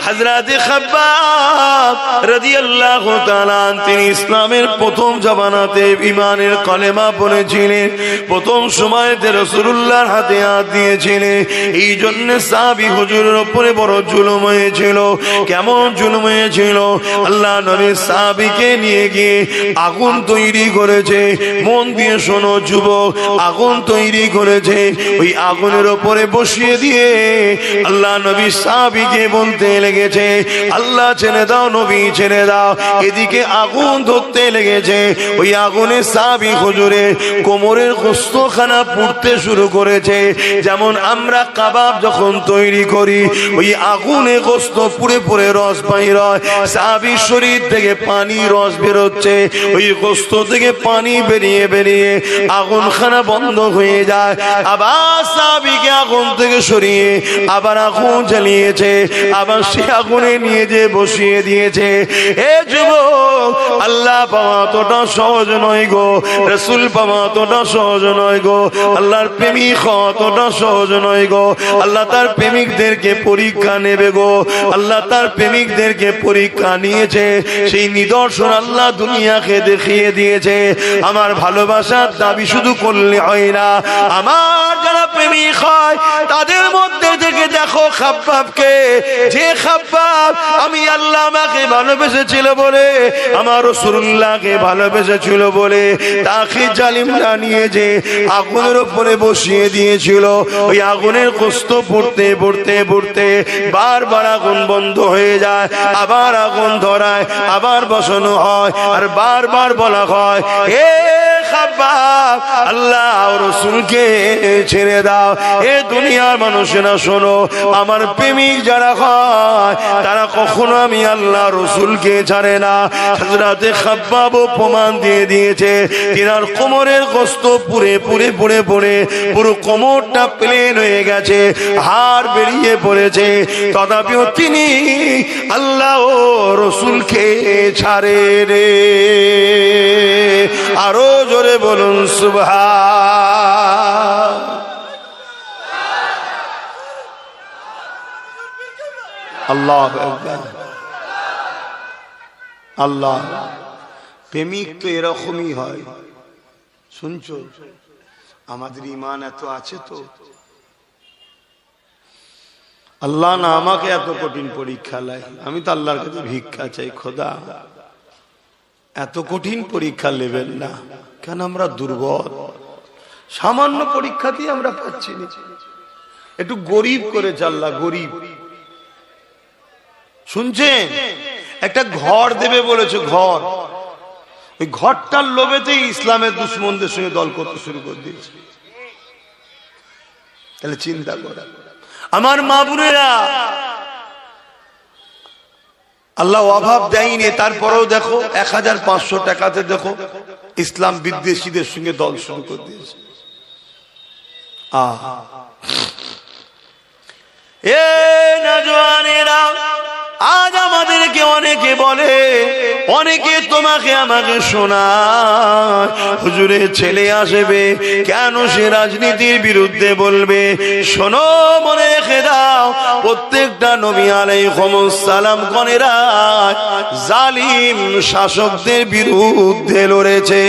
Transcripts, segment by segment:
হযরতে খাব্বাব রাদিয়াল্লাহু তাআলা তিনি ইসলামের প্রথম জামানাতে ঈমানের কলেমা পড়েছিলেন, প্রথম সময়তে রাসূলুল্লাহর হাতে হাত দিয়েছিলেন। এই জন্য সাহাবী হুজুরের উপরে বড় জুলুম হয়েছিল। কেমন জুলুম হয়েছিল? আল্লাহ নবী সাহাবীকে নিয়ে গিয়ে আগুন তৈরি করেছে। মন দিয়ে শোনো যুবক, আগুন তৈরি করেছে। ওই আগুনের উপরে বসিয়ে দিয়ে আল্লাহ নবী সাহাবীকে বলতে লেগেছে, আল্লাহ ছেড়ে দাও, নবী ছেড়ে দাও। এদিকে আগুন ধরতে লেগেছে। ওই আগুনে সাহাবী হুজুরের কোমরের গোশতখানা পুড়তে শুরু করেছে। যেমন আমরা কাবাব যখন তৈরি করি, ওই আগুনে গোশত পুড়ে পুড়ে রস বাইর হয়, সাহাবীর শরীর থেকে পানি রস বেরোচ্ছে। ওই গোশত থেকে পানি বেরিয়ে বেরিয়ে আগুনখানা বন্ধ হয়ে যায়। আবার সাহাবীকে আগুন থেকে সরিয়ে আবার আগুন জ্বালিয়েছে, আবার সে আগুনে নিয়ে যে বসিয়ে দিয়েছে। এ যুবক, আল্লাহ পাওয়া তোটা সহজ নয় গো, রাসূল পাওয়া তোটা সহজ নয় গো, আল্লাহর প্রেমিক হওয়া তোটা সহজ নয় গো। আল্লাহ তার প্রেমিকদেরকে পরীক্ষা নেবে গো। আল্লাহ তার প্রেমিকদেরকে পরীক্ষা নিয়েছে। সেই নিদর্শন আল্লাহ দুনিয়াকে দেখিয়ে দিয়েছে। আমার ভালোবাসার দাবি শুধু করলে হয় না, আমার যারা প্রেমিক হয় তাদের মধ্যে থেকে দেখো খাব্বাবকে। যে খাব্বাব আমি আল্লাহ আমাকে ভালোবেসেছিল বলে, আমার রাসূলুল্লাহকে ভালোবেসেছিল বলে, তাকে জালিমরা নিয়ে যে আগুনের উপরে বসিয়ে দিয়েছিল। ওই আগুনের কষ্ট পড়তে পড়তে পড়তে বারবার আগুন বন্ধ হয়ে যায়, আবার আগুন ধরায়, আবার বসানো হয়, আর বারবার বলা হয়, এ খাব্বাব আল্লাহ রাসূলকে ছেড়ে দাও। এ দুনিয়ার মানুষেরা শোনো, আমার প্রেমিক যারা হয় তারা কখনো আমি আল্লাহ রাসূলকে ছাড়ে না। হযরতে খাব্বাবও প্রমাণ দিয়ে দিয়েছে। তিনার কোমরের গোশত পুড়ে পুড়ে পুড়ে পুড়ে পুরো কোমরটা প্লেন হয়ে গেছে, হাড় বেরিয়ে পড়েছে, তথাপিও তিনি আল্লাহ ও রাসূলকে ছাড়ে রে। আরো জোরে বলুন সুবহান। আল্লাহু আকবার। আল্লাহ প্রেমিক তো এরকমই হয়। শুনছো, আমাদের ঈমান এত আছে তো। আল্লাহ না আমাকে এত কঠিন পরীক্ষা লাই, আমি তো আল্লাহর কাছে ভিক্ষা চাই, খোদা এত কঠিন পরীক্ষা নেবেন না। কেন আমরা দুর্বল, সামান্য পরীক্ষাতেই আমরা পাচ্ছি না। একটু গরিব করেছে আল্লাহ, গরিব। শুনছেন, একটা ঘর দেবে বলেছে, ঘর। ওই ঘরটার লোভেতেই ইসলামের দুশমনদের সঙ্গে দল করতে শুরু করে দিয়েছে। তাহলে চিন্তা করে আমার মা বোনেরা, আল্লাহ অভাব দেয়নি, তারপরেও দেখো 1500 টাকাতে দেখো ইসলাম বিদ্বেষীদের সঙ্গে দল শুরু করে দিয়েছে। এ নওজওয়ানেরা, আজ আমাদেরকে অনেকে বলে, অনেকে তোমাকে আমাকে শোনায়, হুজুরের ছেলে আসবে কেন সে রাজনীতির বিরুদ্ধে বলবে। শোনো, মনে রেখে দাও, প্রত্যেকটা নবী আলাইহিস সালাম গণেরা জালিম শাসকদের বিরুদ্ধে লড়েছে।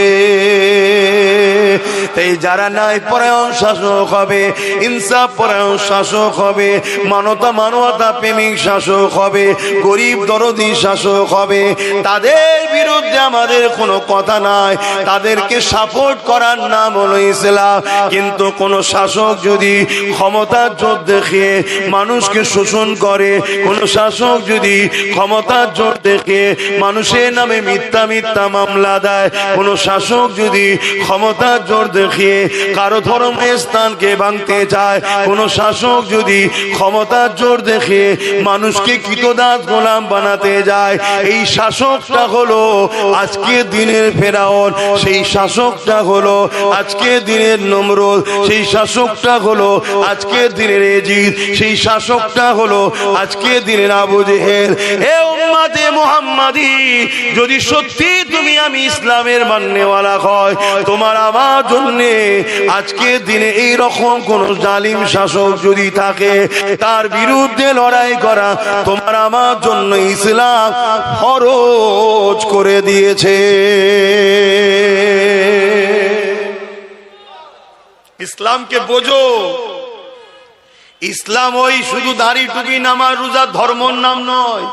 তাই যারা ন্যায় পরায়ণ শাসক হবে, ইনসাফ পরায়ণ শাসক হবে, মানবতা প্রেমিক শাসক হবে, গরিব দরদি শাসক হবে, তাদের বিরুদ্ধে আমাদের কোনো কথা নাই। তাদেরকে সাপোর্ট করার নাম হলো ইসলাম। কিন্তু কোন শাসক যদি ক্ষমতার জোর দেখিয়ে মানুষকে শোষণ করে, কোন শাসক যদি ক্ষমতার জোর দেখিয়ে মানুষের নামে মিথ্যা মিথ্যা মামলা দেয়, কোন শাসক যদি ক্ষমতার জোর দেখিয়ে কারো ধর্মের স্থানকে ভাঙতে চায়, কোন শাসক যদি ক্ষমতার জোর দেখিয়ে মানুষকে কৃতদাস গোলাম বানাতে যায়, এই শাসকটা হলো আজকে দিনের ফেরাউন, সেই শাসকটা হলো আজকে দিনের নমরুদ, সেই শাসকটা হলো আজকে দিনের এজিদ, সেই শাসকটা হলো আজকে দিনের আবু জেহেল। এ উম্মতে মুহাম্মাদি, যদি সত্যি তুমি আমি ইসলামের মাননেওয়ালা হয়, তোমার আমার জন্য আজকে দিনে এই রকম কোন জালিম শাসক যদি থাকে, তার বিরুদ্ধে লড়াই করা তোমার আমার জন্য ইসলাম ফরজ করে দিয়েছে। ইসলামকে বোঝো। ইসলাম ওই শুধু দাড়ি টুপি নামাজ রোজা ধর্মর নাম নয়।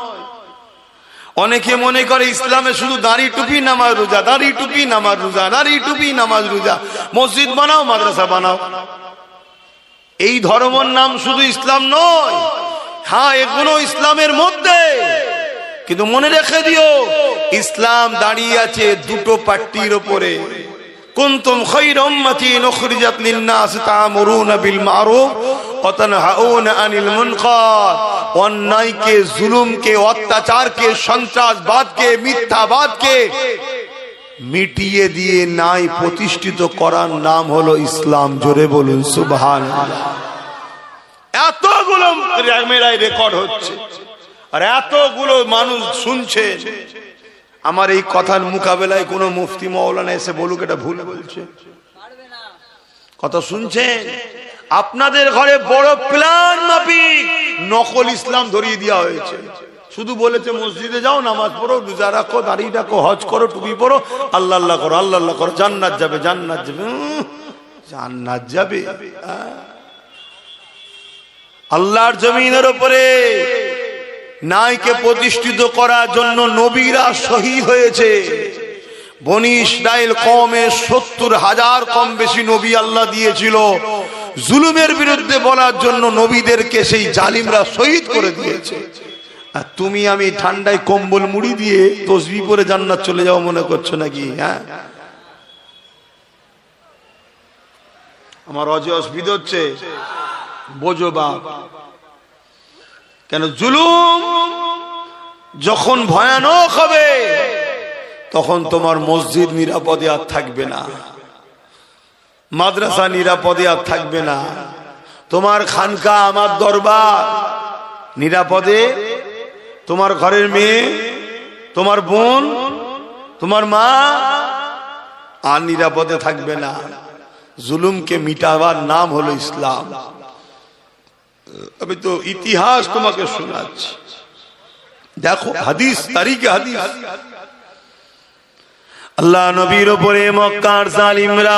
অনেকে মনে করে ইসলামে শুধু দাড়ি টুপি নামাজ রোজা, দাড়ি টুপি নামাজ রোজা, দাড়ি টুপি নামাজ রোজা, মসজিদ বানাও মাদ্রাসা বানাও। এই ধর্মের নাম শুধু ইসলাম নয়। হ্যাঁ, এগুলো ইসলামের মধ্যে, কিন্তু মনে রেখে দিও ইসলাম দাঁড়িয়ে আছে দুটো পাট্টির উপরে। কুনতুম খায়রা উম্মাতিন উখরিজাত লিন-নাস তা'মুরুনা বিল মা'রুফ ওয়া তানহাউনা আনিল মুনকার। অন্যায়কে, জুলুমকে, অত্যাচারকে, সন্ত্রাসবাদকে, মিথ্যাবাদকে মিটিয়ে দিয়ে ন্যায় প্রতিষ্ঠিত করার নাম হলো ইসলাম। জোরে বলুন সুবহানাল্লাহ। এতগুলো ক্যামেরায় রেকর্ড হচ্ছে আর এতগুলো মানুষ শুনছে। আমার এই কথার মোকাবেলায় কোন মুফতি মাওলানা এসে বলুক এটা ভুল বলছে, কথা শুনছেন? আপনাদের ঘরে বড় প্ল্যান মাফিক নকল ইসলাম ধরিয়ে দেওয়া হয়েছে। শুধু বলেছে মসজিদে যাও, নামাজ পড়ো, রোজা রাখো, দাড়ি রাখো, হজ করো, টুপি পড়ো, আল্লাহ আল্লাহ করো, আল্লাহ আল্লাহ করো, জান্নাত যাবে, জান্নাত যাবে, জান্নাত যাবে। আল্লাহর জমিনের উপরে ন্যায়কে প্রতিষ্ঠিত করার জন্য নবীরা শহীদ হয়েছে। বনি ইসরাইল কওমে 70,000 কম বেশি নবী আল্লাহ দিয়েছিল। জুলুমের বিরুদ্ধে বলার জন্য নবীদেরকে সেই জালিমরা শহীদ করে দিয়েছে। আর তুমি আমি ঠান্ডায় কম্বল মুড়ি দিয়ে তসবিহ পরে জান্নাত চলে যাও মনে করছো নাকি? হ্যাঁ, আমার অসুবিধা হচ্ছে, বোঝো বাপ। কেন? জুলুম যখন ভয়ানক হবে তখন তোমার মসজিদ নিরাপদে আর থাকবে না, মাদ্রাসা নিরাপদে আর থাকবে না, তোমার খানকা, আমার দরবার নিরাপদে, তোমার ঘরের মেয়ে, তোমার বোন, তোমার মা আর নিরাপদে থাকবে না। জুলুমকে মিটাবার নাম হলো ইসলাম। আমি তো ইতিহাস তোমাকে শোনাচ্ছি, দেখো হাদিস, তারিখে হাদিস। আল্লাহ নবীর উপরে মক্কার জালিমরা,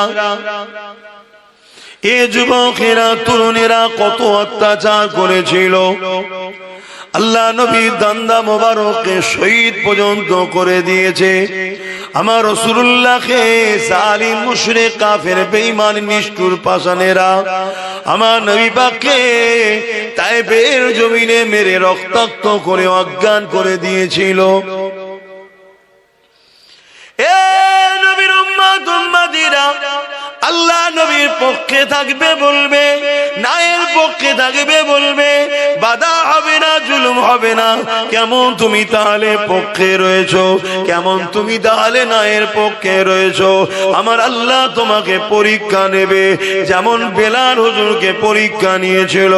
এ যুবকেরা, তরুণেরা কত অত্যাচার করেছিল। আল্লাহ নবীর দান্দা মোবারককে শহীদ পর্যন্ত করে দিয়েছে। আমার রাসূলুল্লাহকে জালিম, মুশরিক, কাফের, বেঈমান, নিষ্ঠুর পাষাণেরা আমার নবী পাককে তায়েফের জমিনে মেরে রক্তাক্ত করে অজ্ঞান করে দিয়েছিল। এ নবীর উম্মত উম্মতিরা, আল্লাহ নবীর পক্ষে থাকবে বলবে, ন্যায়ের পক্ষে থাকবে বলবে, বাধা হবে না, জুলুম হবে না। কেমন তুমি তাহলে পক্ষে রয়েছো? কেমন তুমি তাহলে ন্যায়ের পক্ষে রয়েছো? আমার আল্লাহ তোমাকে পরীক্ষা নেবে, যেমন বেলাল হুজুরকে পরীক্ষা নিয়েছিল।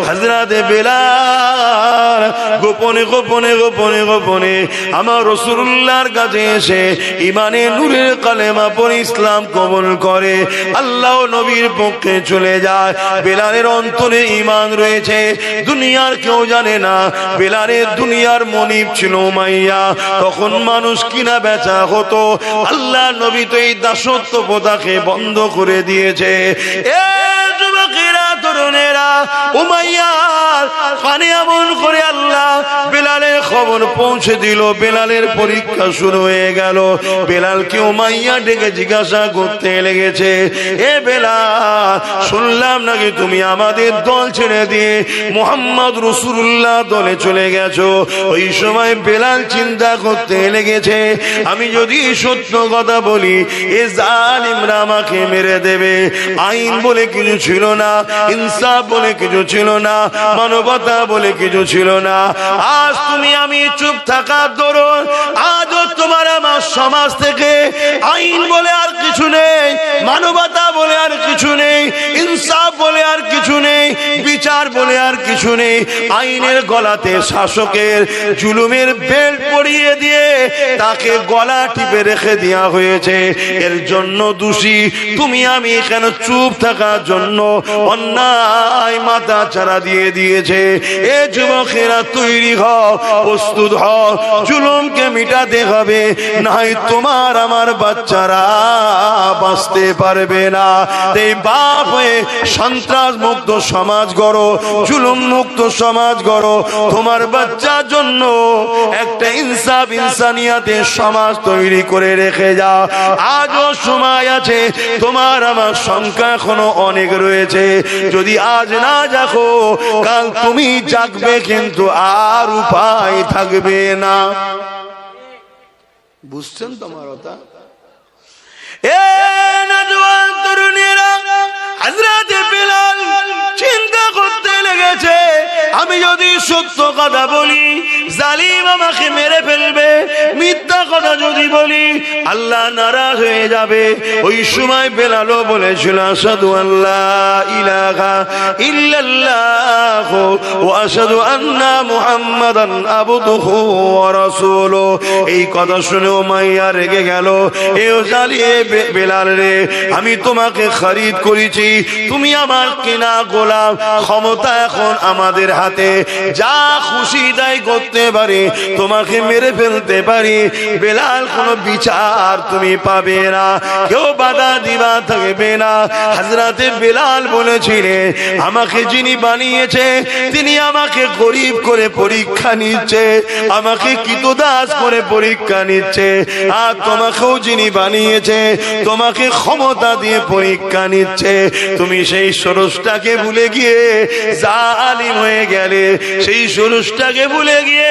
হযরতে বেলাল গোপনে গোপনে গোপনে গোপনে আমার রাসূলুল্লাহর কাছে এসে ইমানের নূরের কালেমা পড়ে ইসলাম কবুল করে, আল্লাহ নবীর পক্ষে চলে যায়। বেলালের অন্তরে ঈমান রয়েছে, দুনিয়ার কেউ জানে না। বেলালের দুনিয়ার মনিব ছিল উমাইয়া। তখন মানুষ কিনা বেচা হতো। আল্লাহ নবী তো এই দাসত্ব প্রথাকে বন্ধ করে দিয়েছে। এ যুবকেরা, তরুণেরা, উমাইয়ার কানে এমন করে আল্লাহ বেলালের খবর পৌঁছে দিল। বেলালের পরীক্ষা শুরু হয়ে গেল। বেলালকে উমাইয়া ডেকে জিজ্ঞাসা করতে লেগেছে, এ বেলাল, শুনলাম নাকি তুমি আমাদের দল ছেড়ে দিয়ে মুহাম্মদ রাসূলুল্লাহ দলে চলে গেছো। ওই সময় বেলাল চিন্তা করতে লেগেছে, আমি যদি সত্য কথা বলি এ জালিমরা আমাকে মেরে দেবে। আইন বলে কিছু ছিল না, ইনসাফ বলে কিছু ছিল না, মানবতা বলে কিছু ছিল না। আজ তুমি আমি চুপ থাকার দরুন আজও তোমার আমার সমাজ থেকে আইন বলে আর কিছু নেই, মানবতা বলে আর কিছু নেই, ইনসাফ বলে আর কিছু নেই। বিচার বলে আর কিছু নেই। আইনের গলাতে শাসকের জুলুমের বেল্ট পরিয়ে দিয়ে তাকে গলা টিপে রেখে দেওয়া হয়েছে। এর জন্য দোষী তুমি আমি, কেন চুপ থাকার জন্য অন্যায় মাথা চারা দিয়ে দিয়েছে। এ যুবকেরা তৈরি হও, প্রস্তুত হও, জুলুমকে মিটাতে হবে, নাই তোমার আমার বাচ্চারা বাঁচতে পারবে না। এই বাপ হয়ে সন্ত্রাস মুক্ত সমাজ গড়ো, জুলুম মুক্ত সমাজ গড়ো। তোমার বাচ্চার জন্য একটা ইনসাফ ইনসানিয়াতের সমাজ তৈরি করে রেখে যাও। আজও সময় আছে, তোমার আমার সংখ্যা এখনো অনেক রয়েছে। যদি আজ না জাগো, কাল তুমি জাগবে, কিন্তু আর উপায় থাকবে না। বুঝছেন তোমার কথা? এ নওজোয়ান তরুণীরা, হযরত বিলাল চিন্তা করতে লেগেছে, আমি যদি সত্য কথা বলি জালিম আমাকে মেরে ফেলবে, মিথ্যা কথা যদি বলি আল্লাহ নারাজ হয়ে যাবে। ওই সময় বেলালও বলেছিল আশহাদু আল্লা ইলাহা ইল্লাল্লাহ ওয়া আশহাদু আন্না মুহাম্মাদান আবদুহু ওয়া রাসূলুহু। এই কথা শুনে উমাইয়া রেগে গেল, এও জালিয়ে বেলাল রে, আমি তোমাকে খরিদ করেছি, তুমি আমার কেনা গোলাম, ক্ষমতা এখন আমাদের হাতে, যা খুশি তাই করতে পারি, তোমাকে মেরে ফেলতে পারি। বেলাল কোনো বিচার তুমি পাবে না, কেউ বাধা দিবা থাকবে না। হযরতে বেলাল বলেছিলেন, আমাকে যিনি বানিয়েছে তিনি আমাকে গরিব করে পরীক্ষা নিচ্ছে, আমাকে কৃতদাস করে পরীক্ষা নিচ্ছে। আর তোমাকেও যিনি বানিয়েছে তোমাকে ক্ষমতা দিয়ে পরীক্ষা নিচ্ছে। তুমি সেই ষোড়শটাকে ভুলে গিয়ে জালিম হয়ে গেলে, সেই ষোড়শটাকে ভুলে গিয়ে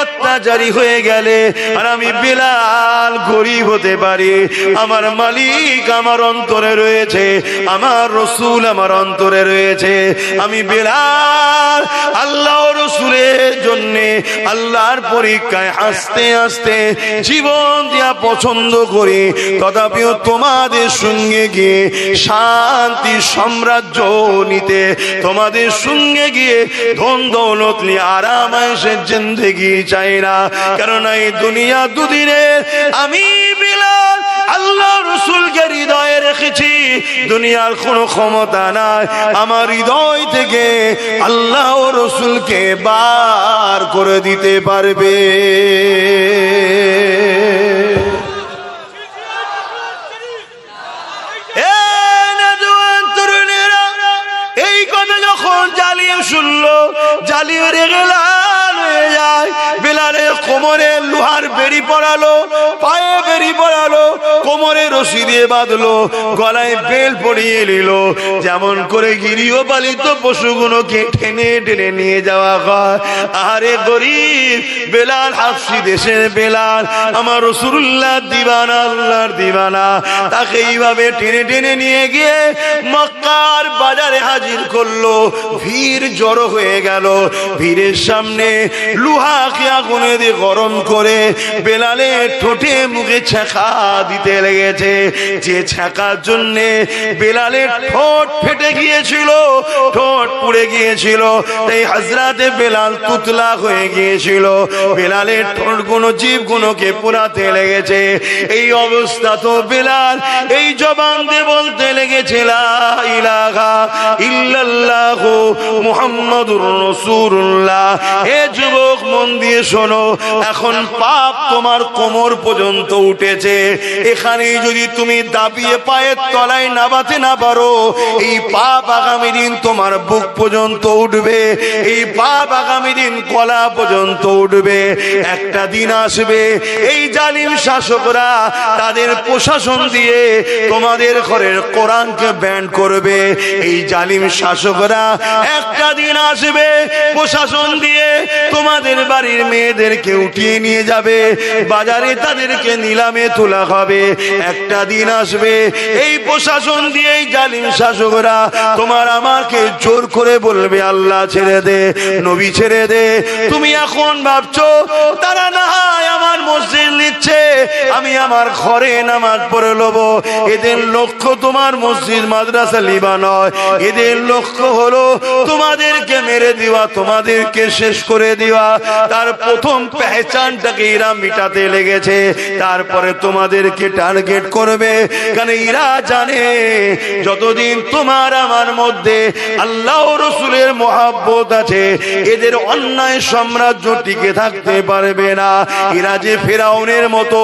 অত্যাচারী হয়ে গেলে। আর আমি বেলাল গরিব হতে পারি, আমার মালিক আমার অন্তরে রয়েছে, আমার রসুল আমার অন্তরে রয়েছে। আমি বেলাল আল্লাহ রসুলের জন্য আল্লাহর পরীক্ষায় আস্তে আস্তে জীবন দিয়া পছন্দ করি, তথাপিও তোমাদের সঙ্গে গিয়ে শান্তি সাম্রাজ্য নিতে, তোমাদের সঙ্গে গিয়ে ধন দৌলত নিয়ে আরাম আয়েশের জিন্দেগি চাই না। কারণ এই দুনিয়া দুদিনের, আমি বিলাল আল্লাহ রসুলকে হৃদয়ে রেখেছি, দুনিয়ার কোনো ক্ষমতা নাই আমার হৃদয় থেকে আল্লাহ রসুলকে বার করে দিতে পারবে। এই কথা যখন জালিম শুনলো, জালিম রেগে লাল হয়ে যায়। বেলালের কোমরে লোহার বেড়ি পড়ালো, পায়ে বেড়ি পড়ালো, কোমরে রশি দিয়ে বাঁধলো, গলায় বেল পরিয়ে নিল। যেমন করে গৃহপালিত পশুগুলোকে টেনে টেনে নিয়ে যাওয়া হয়। আরে গরিব বেলাল, হাফসি দেশের বেলাল, আমার রাসূলুল্লাহ দিওয়ানা, আল্লাহর দিওয়ানা, তাকে এইভাবে টেনে টেনে নিয়ে গিয়ে মক্কার বাজারে হাজির করলো। ভিড় জড়ো হয়ে গেল, ভিড়ের সামনে লোহাকে আগুনে দিয়ে গরম করে বেলালের ঠোঁটে মুখে ছ্যাঁকা দিতে লেগেছে। যে ছ্যাঁকার জন্যে বেলালের ঠোঁট ফেটে গিয়েছিল, ঠোঁট পুড়ে গিয়েছিল, তাই হযরতে বেলাল তুতলা হয়ে গিয়েছিল। বেলালের ঠোঁট গুলো জীব গুলোকে পুরাতে লেগেছে। এই অবস্থা তো বেলাল এই জবান দিয়ে বলতে লেগেছে লা ইলাহা ইল্লাল্লাহ মুহাম্মাদুর রাসূলুল্লাহ। হে যুবক, মন দিয়ে শোনো, এখন পাপ তোমার কোমর পর্যন্ত উঠেছে। এখানে যদি তুমি দাবিয়ে পায়ের তলায় নামাতে না পারো, এই পাপ আগামী দিন তোমার বুক পর্যন্ত উঠবে, এই পাপ আগামী দিন গলা পর্যন্ত উঠবে। একটা দিন আসবে এই জালিম শাসকরা তাদের প্রশাসন দিয়ে তোমাদের ঘরের কোরআনকে ব্যান করবে। এই জালিম শাসকরা একটা দিন আসবে প্রশাসন দিয়ে তোমাদের বাড়ির মেয়েদেরকে উঠিয়ে নিয়ে যাবে, বাজারে তাদেরকে নিলামে তোলা হবে। একটা দিন আসবে এই প্রশাসন দিয়ে এই জালিম শাসকরা তোমার আমাকে জোর করে বলবে আল্লাহ ছেড়ে দে, নবী ছেড়ে দে। তুমি এখন ভাবছো তারা না হয় আমার মসজিদ নিচ্ছে, আমি আমার ঘরে নামাজ পড়ে লব। এদের লক্ষ্য তোমার মসজিদ মাদ্রাসা লিবা নয়, এদের লক্ষ্য হলো তোমাদেরকে মেরে দেওয়া, তোমাদেরকে শেষ করে দেওয়া। তার প্রথম পেহচানটাকে এরা মিটাতে লেগেছে, তারপরে তোমাদেরকে টার্গেট করবে। কারণ এরা জানে যতদিন তোমার আমার মধ্যে আল্লাহ রসুলের মহব্বত আছে, এদের অন্যায় সাম্রাজ্য টিকে থাকতে পারবে না। এরা যে ফেরাউনের মতো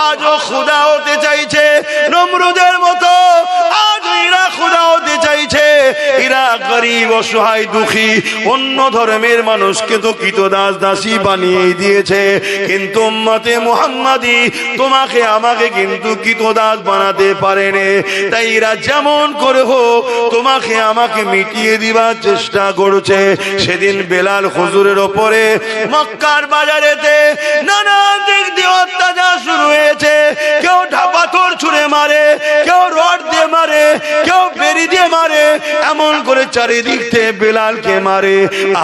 আজও খোদা হতে চাইছে, নমরুদের মতো আজ এরা খোদা হতে চাইছে। এরা গরিব অসহায় দুঃখী অন্য ধর্মের মানুষকে তো কৃতদাস দাসী বানিয়ে দিয়েছে, কিন্তু উম্মতে মুহাম্মাদি তোমাকে আমাকে কিন্তু কৃতদাস বানাতে পারেনি। তাই এরা যেমন করে হোক তোমাকে আমাকে মিটিয়ে দিবার চেষ্টা করছে। সেদিন বেলাল হুজুরের ওপরে মক্কার বাজারেতে নানা দিক দিয়ে অত্যাচার শুরু হয়েছে। কেউ পাথর ছুঁড়ে মারে, কেউ রড দিয়ে মারে, কেউ বেরি দিয়ে মারে, এমন করে চারিদিক থেকে বেলালকে মারে।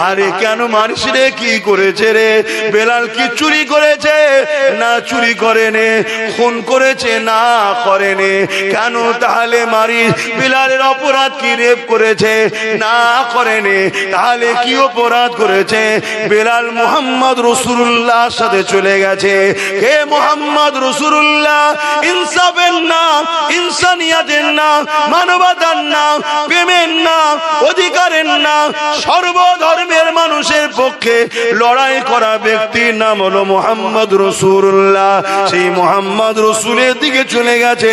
আরে কেন মারিস রে? কি করেছে রে? বেলাল কি চুরি করেছে? না চুরি করেনি। খুন করেছে? না করেনি। কেন তাহলে মারিস? বেলালের অপরাধ কি? রেপ করেছে? না করেনি। তাহলে কি অপরাধ করেছে? বেলাল মুহাম্মদ রাসূলুল্লাহর সাথে চলে গেছে। হে মুহাম্মদ রাসূলুল্লাহ, ইনসাফের নাম, ইনসানিয়াতের নাম, মানবতার নাম, প্রেমের নাম, অধিকারের নাম, সর্বধর্মের মানুষের পক্ষে লড়াই করা ব্যক্তির নাম হলো মুহাম্মদ রাসূলুল্লাহ। সেই মুহাম্মদ রাসূলের দিকে চলে গেছে,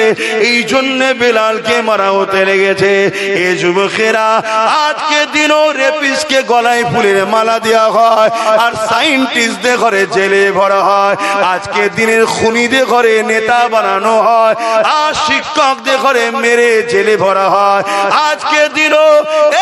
এই জন্য বেলালকে মারা হতে লেগেছে। এ যুবকেরা, আজকে দিনও রেপিস্টকে গলায় ফুলের মালা দেওয়া হয়, আর সায়েন্টিস্টদের ঘরে জেলে ভরা হয়। আজকে দিনের খুনিদের ঘরে নেতা বানানো হয়, আর শিক্ষকদের ঘরে মেরে জেলে ভরা হয়। আজকে দিনও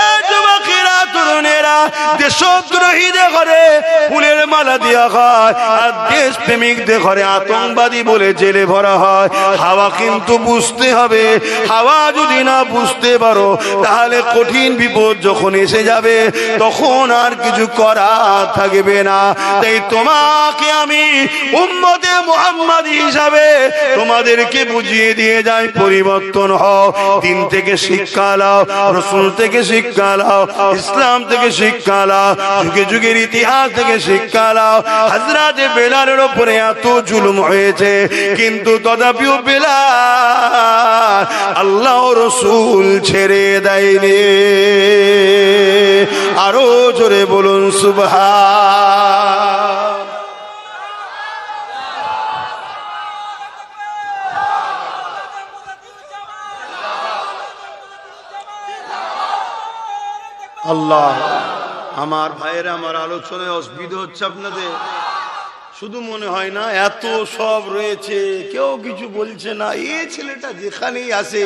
এ যুবকেরা, তরুণেরা, দেশদ্রোহীদের ঘরে ফুলের মালা দেওয়া হয়, আর দেশ প্রেমিকদের ঘরে আতঙ্কবাদী বলে জেলে ভরা হয়। হাওয়া কিন্তু বুঝতে হবে, হাওয়া যদি না বুঝতে পারো তাহলে কঠিন বিপদ যখন এসে যাবে তখন আর কিছু করা থাকবে না। তাই তোমাকে আমি উম্মতে মুহাম্মাদি হিসাবে তোমাদেরকে বুঝিয়ে দিয়ে যাই, পরিবর্তন হও, দিন থেকে শিক্ষা নাও, রাসূল থেকে শিক্ষা নাও, ইসলাম থেকে শিক্ষা নাও, যুগে যুগের ইতিহাস থেকে শিক্ষা নাও। হযরত বেলালের উপরে এত জুলুম হয়েছে, কিন্তু তথাপিও বেলাল আল্লাহ রাসূল ছেড়ে দেয়নি। আরো জোরে বলুন সুবহান। আল্লাহ, আমার ভাইয়েরা, আমার আলোচনায় অসুবিধা হচ্ছে আপনাদের? শুধু মনে হয় না এত সব রয়েছে, কেউ কিছু বলছে না। এই ছেলেটা যেখানেই আসে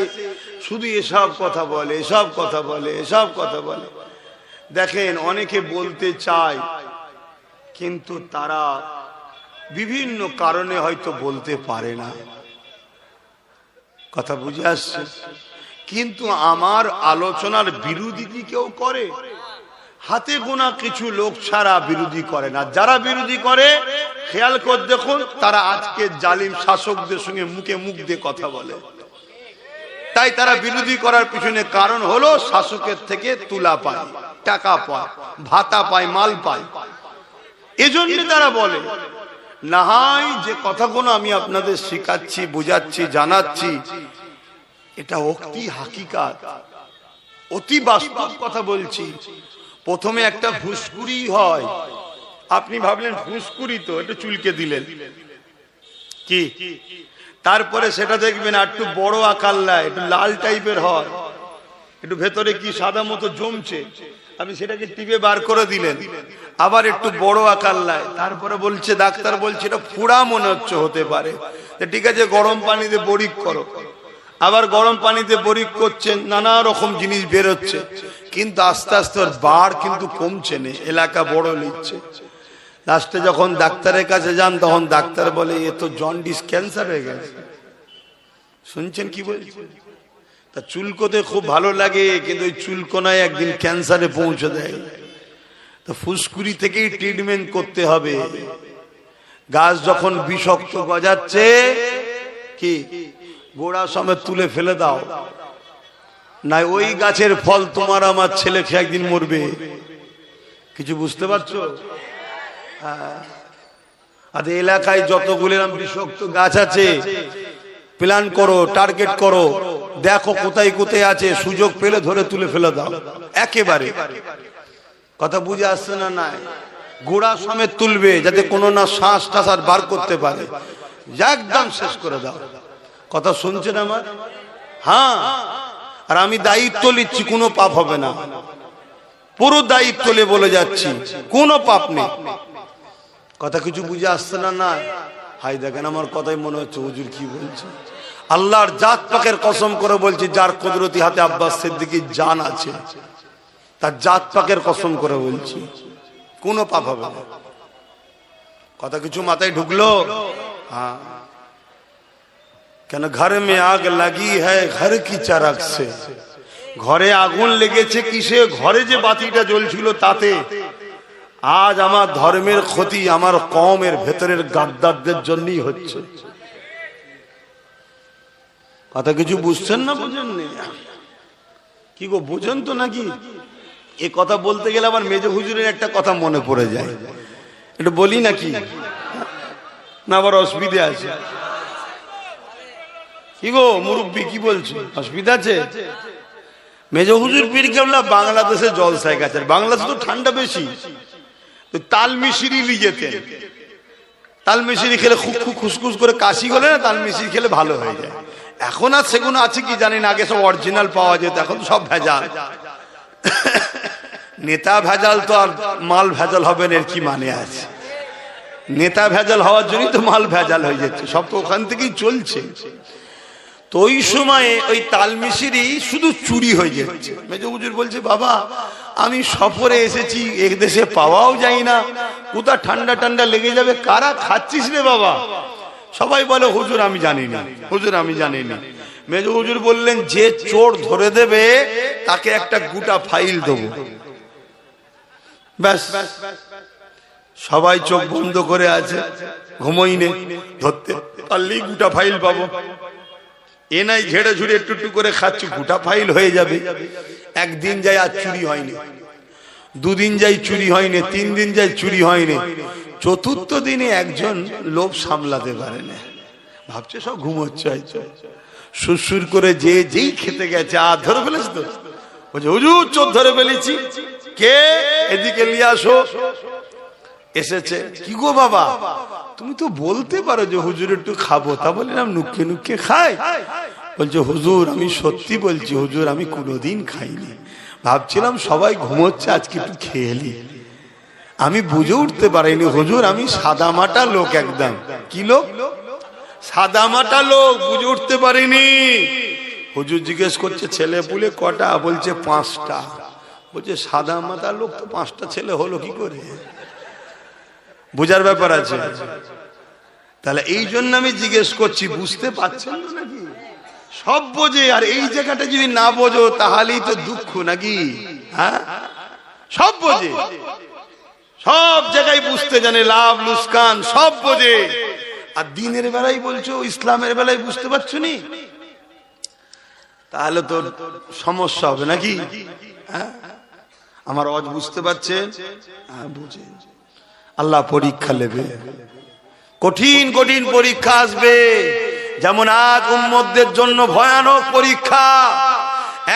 শুধু এসব কথা বলে, এসব কথা বলে, এসব কথা বলে। দেখেন, অনেকে বলতে চায় কিন্তু তারা বিভিন্ন কারণে হয়তো বলতে পারে না। কথা বুঝে আসছে? কিন্তু আমার আলোচনার বিরোধী কি কেউ করে? হাতে গোনা কিছু লোক ছাড়া বিরোধী করে না। যারা বিরোধী করে, খেয়াল করে দেখুন, তারা আজকে জালিম শাসকদের সঙ্গে মুখে মুখ দিয়ে কথা বলে। তাই তারা বিরোধী করার পিছনে কারণ হলো শাসকের থেকে তুলা পায়, টাকা পায়, ভাতা পায়, মাল পায়, এজন্য তারা বলে। না হয় যে কথাগুলো আমি আপনাদের শেখাচ্ছি, বুঝাচ্ছি, জানাচ্ছি, এটা অতি হাকিকাত, অতি বাস্তব কথা বলছি। প্রথমে একটা ফুসকুড়ি হয়, আপনি ভাবলেন ফুসকুড়ি তো একটু চুলকে দিলেন কি, তারপরে সেটা দেখবেন একটু বড় আকার লায়, একটু লাল টাইপের হয়, একটু ভেতরে কি সাদা মতো জমছে, আপনি সেটাকে টিপে বার করে দিলেন, আবার একটু বড় আকার লায়, তারপরে বলছে, ডাক্তার বলছে এটা ফোড়া মনে হচ্ছে, হতে পারে, ঠিক আছে গরম পানিতে বরিক করো। আবার গরম পানিতে বরিক করছেন, নানা রকম জিনিস বেরোচ্ছে, কিন্তু আস্তে আস্তে ওর বার কিন্তু কমছে না, এলাকা বড় নিচ্ছে। লাস্টে যখন ডাক্তারের কাছে যান তখন ডাক্তার বলে এ তো জন্ডিস, ক্যান্সার হয়ে গেছে। শুনছেন কি বলছে? তা চুলকোতে খুব ভালো লাগে, কিন্তু ওই চুলকোনায় একদিন ক্যান্সারে পৌঁছে দেয়। তো ফুসকুড়ি থেকেই ট্রিটমেন্ট করতে হবে। গাছ যখন বিষাক্ত গজাচ্ছে কি গোড়া সমেত তুলে ফেলে দাও, না ওই গাছের ফল তোমার আমার ছেলে খেয়ে একদিন মরবে। কিছু বুঝতে পারছো? আর এলাকায় যতগুলো বিষাক্ত গাছ আছে প্ল্যান করো, টার্গেট করো, দেখো কোথায় কোথায় আছে, সুযোগ পেলে ধরে তুলে ফেলে দাও একেবারে। কথা বুঝে আসছে না? নাই গোড়া সমেত তুলবে যাতে কোনো না শ্বাস টাস আর বার করতে পারে, একদম শেষ করে দাও। কথা শুনছেন আমার? হ্যাঁ, আর আমি দায়িত্ব নিচ্ছি, কোনো পাপ হবে না, পুরো দায়িত্ব নিয়ে বলে যাচ্ছি, কোনো পাপ নেই। কথা কিছু বুঝে আসছে না? না হাই দেখেন আমার কথাই মনে হচ্ছে হুজুর কি বলছে। আল্লাহর জাত পাকের কসম করে বলছি, যার কুদরতি হাতে আব্বাস সিদ্দিকীর জান আছে, তার জাত পাকের কসম করে বলছি কোনো পাপ হবে না। কথা কিছু মাথায় ঢুকলো? হ্যাঁ। কেন ঘর মে আগ লাগি হ্যায় ঘর কি চারাক সে, ঘরে আগুন লেগেছে কিসে? ঘরে যে বাতিটা জ্বলছিল তাতে। আজ আমার ধর্মের ক্ষতি আমার কওমের ভেতরের গাদ্দারদের জন্যই হচ্ছে। কথা কিছু বুঝছেন না? বুঝেননি? কি গো বুঝেন তো নাকি? এ কথা বলতে গেলে আবার মেজো হুজুরের একটা কথা মনে পড়ে যায়, এটা বলি নাকি? না আবার অসুবিধা আছে? কি গো মুরব্বী কি বলছো, অসুবিধা আছে? মেজো হুজুর পীর কেবলা বাংলাদেশে জলসায় গেছে, বাংলাদেশে তো ঠান্ডা বেশি, তাল মিশিরি নিয়ে যেতেন। তাল মিশিরি খেলে খুব খুসখুস করে কাশি গলে না, তাল মিশিরি খেলে ভালো হয়ে যায়। এখন আর সেগুলো আছে কি জানি না, আগে সব অরিজিনাল পাওয়া যেত, এখন সব ভেজাল। নেতা ভেজাল তো আর মাল ভেজাল হবে না, এর কি মানে আছে? নেতা ভেজাল হওয়ার জন্যই তো মাল ভেজাল হয়ে যাচ্ছে, সব তো ওখান থেকেই চলছে। তো ওই সময়ে ওই তালমিশিরি শুধু চুরি হয়ে যাচ্ছে। মেজো হুজুর বলছে, বাবা আমি সফরে এসেছি, এক দেশে পাওয়াও যায় না, কোথা ঠান্ডা ঠান্ডা লেগে যাবে, কারা খাচ্ছিস রে বাবা? সবাই বলে হুজুর আমি জানি না, হুজুর আমি জানি না। মেজো হুজুর বললেন, যে চোর ধরে দেবে তাকে একটা গোটা ফাইল দেবো। ব্যাস, সবাই চোখ বন্ধ করে আছে, ঘুমোই নে, ধরতে পারলেই গোটা ফাইল পাবো। এ নাই ঝেড়ে ঝুড়ে একটু একটু করে খাচ্ছি, গোটা ফাইল হয়ে যাবে। একদিন যায় আর চুরি হয়নি, দুদিন যাই চুরি হয়নি, 3 দিন যাই চুরি হয়নি, চতুর্থ দিনে একজন লোভ সামলাতে পারে না, ভাবছে সব ঘুমোচ্ছে, সুরসুর করে যে যেই খেতে গেছে, আর ধরে ফেলেছে তো, বলছে হুজুর চোর ধরে ফেলেছি। কে? এদিকে নিয়ে আসো। এসেছে। কি গো বাবা, তুমি তো বলতে পারো যে হুজুর একটু খাবো, তা বললাম নুকে নুকে খাই। বলছে হুজুর আমি সত্যি বলছি, হুজুর আমি কোনোদিন খাইনি, ভাবছিলাম সবাই ঘুমোচ্ছে আজকে একটু খেয়ে নি। আমি বুঝে উঠতে পারিনি হুজুর, আমি সাদামাটা লোক, একদম কি লোক? সাদামাটা লোক, বুঝে উঠতে পারিনি। হুজুর জিজ্ঞেস করছে ছেলে পুলে কটা? বলছে 5টা। বলছে সাদামাটা লোক তো 5টা ছেলে হলো কি করে? বুঝার ব্যাপার আছে। তাহলে এই জন্য আমি জিজ্ঞেস করছি, বুঝতে পারছেন নাকি? সব বোঝে, আর এই জায়গাটা যদি না বোঝো তাহলেই তো দুঃখ নাকি? হ্যাঁ, সব বোঝে, সব জায়গায় বুঝতে জানে, লাভ লুসকান সব বোঝে। আর দিনের বেলায় বলছো, ইসলামের বেলায় বুঝতে পারছো নি, তাহলে তো সমস্যা হবে নাকি? হ্যাঁ, আমার আওয়াজ বুঝতে পারছেন? হ্যাঁ বুঝে। আল্লাহ পরীক্ষা নেবে, কঠিন কঠিন পরীক্ষা আসবে। যেমন আজ উম্মতদের জন্য ভয়ানক পরীক্ষা।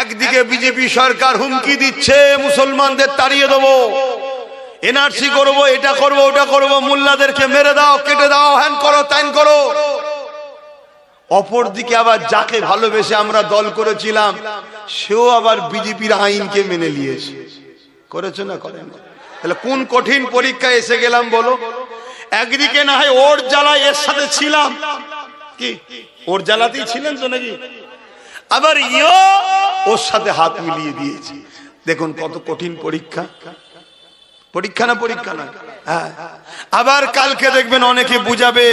একদিকে বিজেপি সরকার হুমকি দিচ্ছে মুসলমানদের তাড়িয়ে দেবো, এনআরসি করবো, এটা করবো, ওটা করবো, মোল্লাদেরকে মেরে দাও, কেটে দাও, হ্যান করো, ত্যান করো। অপরদিকে আবার যাকে ভালোবেসে আমরা দল করেছিলাম সেও আবার বিজেপির আইনকে মেনে নিয়েছে। করেছে না করেন? তাহলে কোন কঠিন পরীক্ষায় এসে গেলাম বলো? একদিকে না হয় ওর জ্বালায় এর সাথে ছিলাম, কি ওর জ্বালাতেই ছিলেন তো নাকি? আবার ইও ওর সাথে হাত মিলিয়ে দিয়েছে। দেখুন কত কঠিন পরীক্ষা। পরীক্ষা না পরীক্ষা না? হ্যাঁ। আবার কালকে দেখবেন অনেকে বুঝাবে,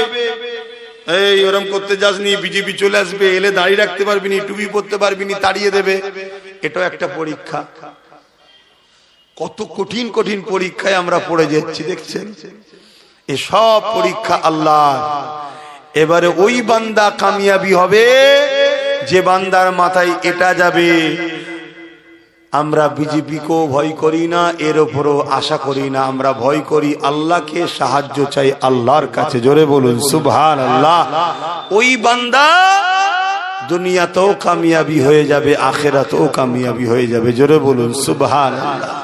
এই ওরম করতে যাসনি, বিজেপি চলে আসবে, এলে দাঁড়িয়ে রাখতে পারবি নি, টুপি পরতে পারবি নি, তাড়িয়ে দেবে। এটাও একটা পরীক্ষা। কত কঠিন কঠিন পরীক্ষায় আমরা পড়ে যাচ্ছি দেখছেন। এ সব পরীক্ষা আল্লাহ। এবারে ওই বান্দা কামিয়াবি হবে যে বান্দার মাথায় এটা যাবে, আমরা বিজেপিকেও ভয় করি না, এর উপরও আশা করি না, আমরা ভয় করি আল্লাহকে, সাহায্য চাই আল্লাহর কাছে। জোরে বলুন সুবহানাল্লাহ। ওই বান্দা দুনিয়াতেও কামিয়াবি হয়ে যাবে, আখিরাতেও কামিয়াবি হয়ে যাবে। জোরে বলুন সুবহানাল্লাহ।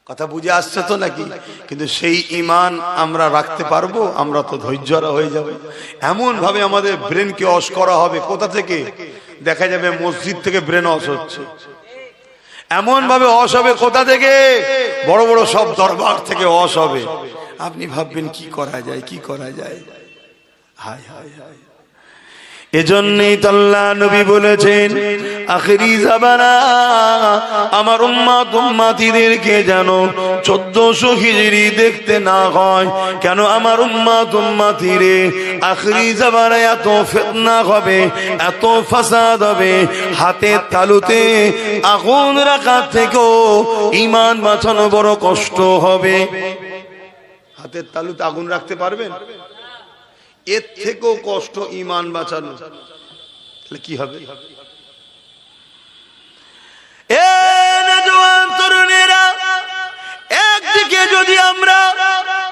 কথা বুঝে আসছে তো নাকি? কিন্তু সেই ঈমান আমরা রাখতে পারবো? আমরা তো ধৈর্যরা হয়ে যাবে। এমন ভাবে আমাদের ব্রেনকে ওয়াশ করা হবে। কোথা থেকে? দেখা যাবে মসজিদ থেকে ব্রেন ওয়াশ হচ্ছে। এমন ভাবে ওয়াশ হবে কোথা থেকে? বড় বড় সব দরবার থেকে ওয়াশ হবে। আপনি ভাববেন কি করা যায়, কি করা যায়। হায় হায় হায়। এজন্যই তো আল্লাহ নবী বলেছেন আখিরি জামানা আমার উম্মত উম্মতিদেরকে যেন 1400 হিজরি দেখতে না হয়। কেন? আমার উম্মত উম্মতিরে আখিরি জামানায় এত ফিতনা হবে, এত ফাসাদ হবে, হাতের তালুতে আগুন রাখা থেকেও ঈমান বাঁচানো বড় কষ্ট হবে। হাতের তালুতে আগুন রাখতে পারবেন? এর থেকেও কষ্ট ঈমান বাঁচানো। তাহলে কি হবে? এ নওজোয়ান তরুণেরা, একদিকে যদি আমরা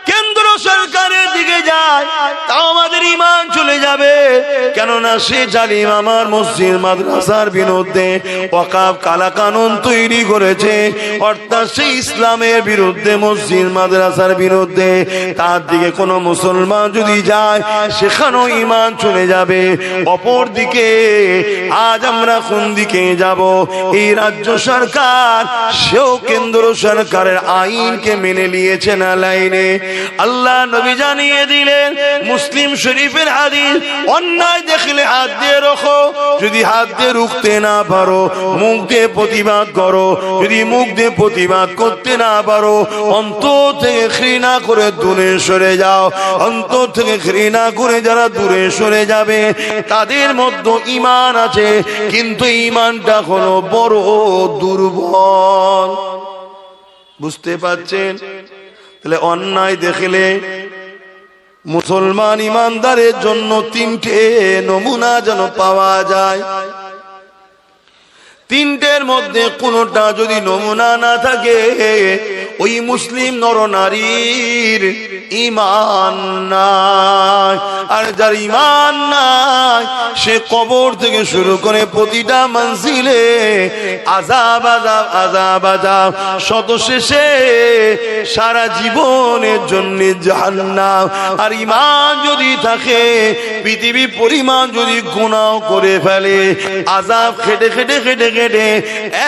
কেন্দ্র সরকারের দিকে যাই তাও আমাদের ঈমান চলে যাবে। কেননা সে জালিম আমার মসজিদ মাদ্রাসার বিরুদ্ধে ওয়াকফ কালা কানুন তৈরি করেছে, অর্থাৎ সেই ইসলামের বিরুদ্ধে, মসজিদ মাদ্রাসার বিরুদ্ধে। তার দিকে কোনো মুসলমান যদি যায় সেখানেও ঈমান চলে যাবে। অপর দিকে আজ আমরা কোন দিকে যাব? এই রাজ্য সরকার, সেও কেন্দ্র সরকারের আইনকে মেনে নিয়েছে না লাইনে। আল্লাহ নবী জানিয়ে দিলেন মুসলিম শরীফের হাদিস, অন্যায় দেখলে হাত দিয়ে রাখো, যদি হাত দিয়ে রুখতে না পারো মুখ দিয়ে প্রতিবাদ করো, যদি মুখ দিয়ে প্রতিবাদ করতে না পারো অন্তর থেকে ঘৃণা করে দূরে সরে যাও। অন্তর থেকে ঘৃণা করে যারা দূরে সরে যাবে তাদের মধ্যে ঈমান আছে, কিন্তু ঈমানটা হলো বড় দুর্বল। বুঝতে পারছেন? তাহলে অন্যায় দেখলে মুসলমান ইমানদারের জন্য 3টে নমুনা যেন পাওয়া যায়। 3টের মধ্যে কোনটা যদি নমুনা না থাকে ওই মুসলিম নরনারীর ঈমান নাই। আর যার ঈমান নাই সে কবর থেকে শুরু করে প্রতিটা মঞ্জিলে আযাব আযাব আযাব আযাব, শত শেষে সারা জীবনের জন্য জাহান্নাম। আর ঈমান যদি থাকে, পৃথিবী পরিমাণ যদি গুনাহ করে ফেলে, আযাব খেটে খেটে খেটে খেটে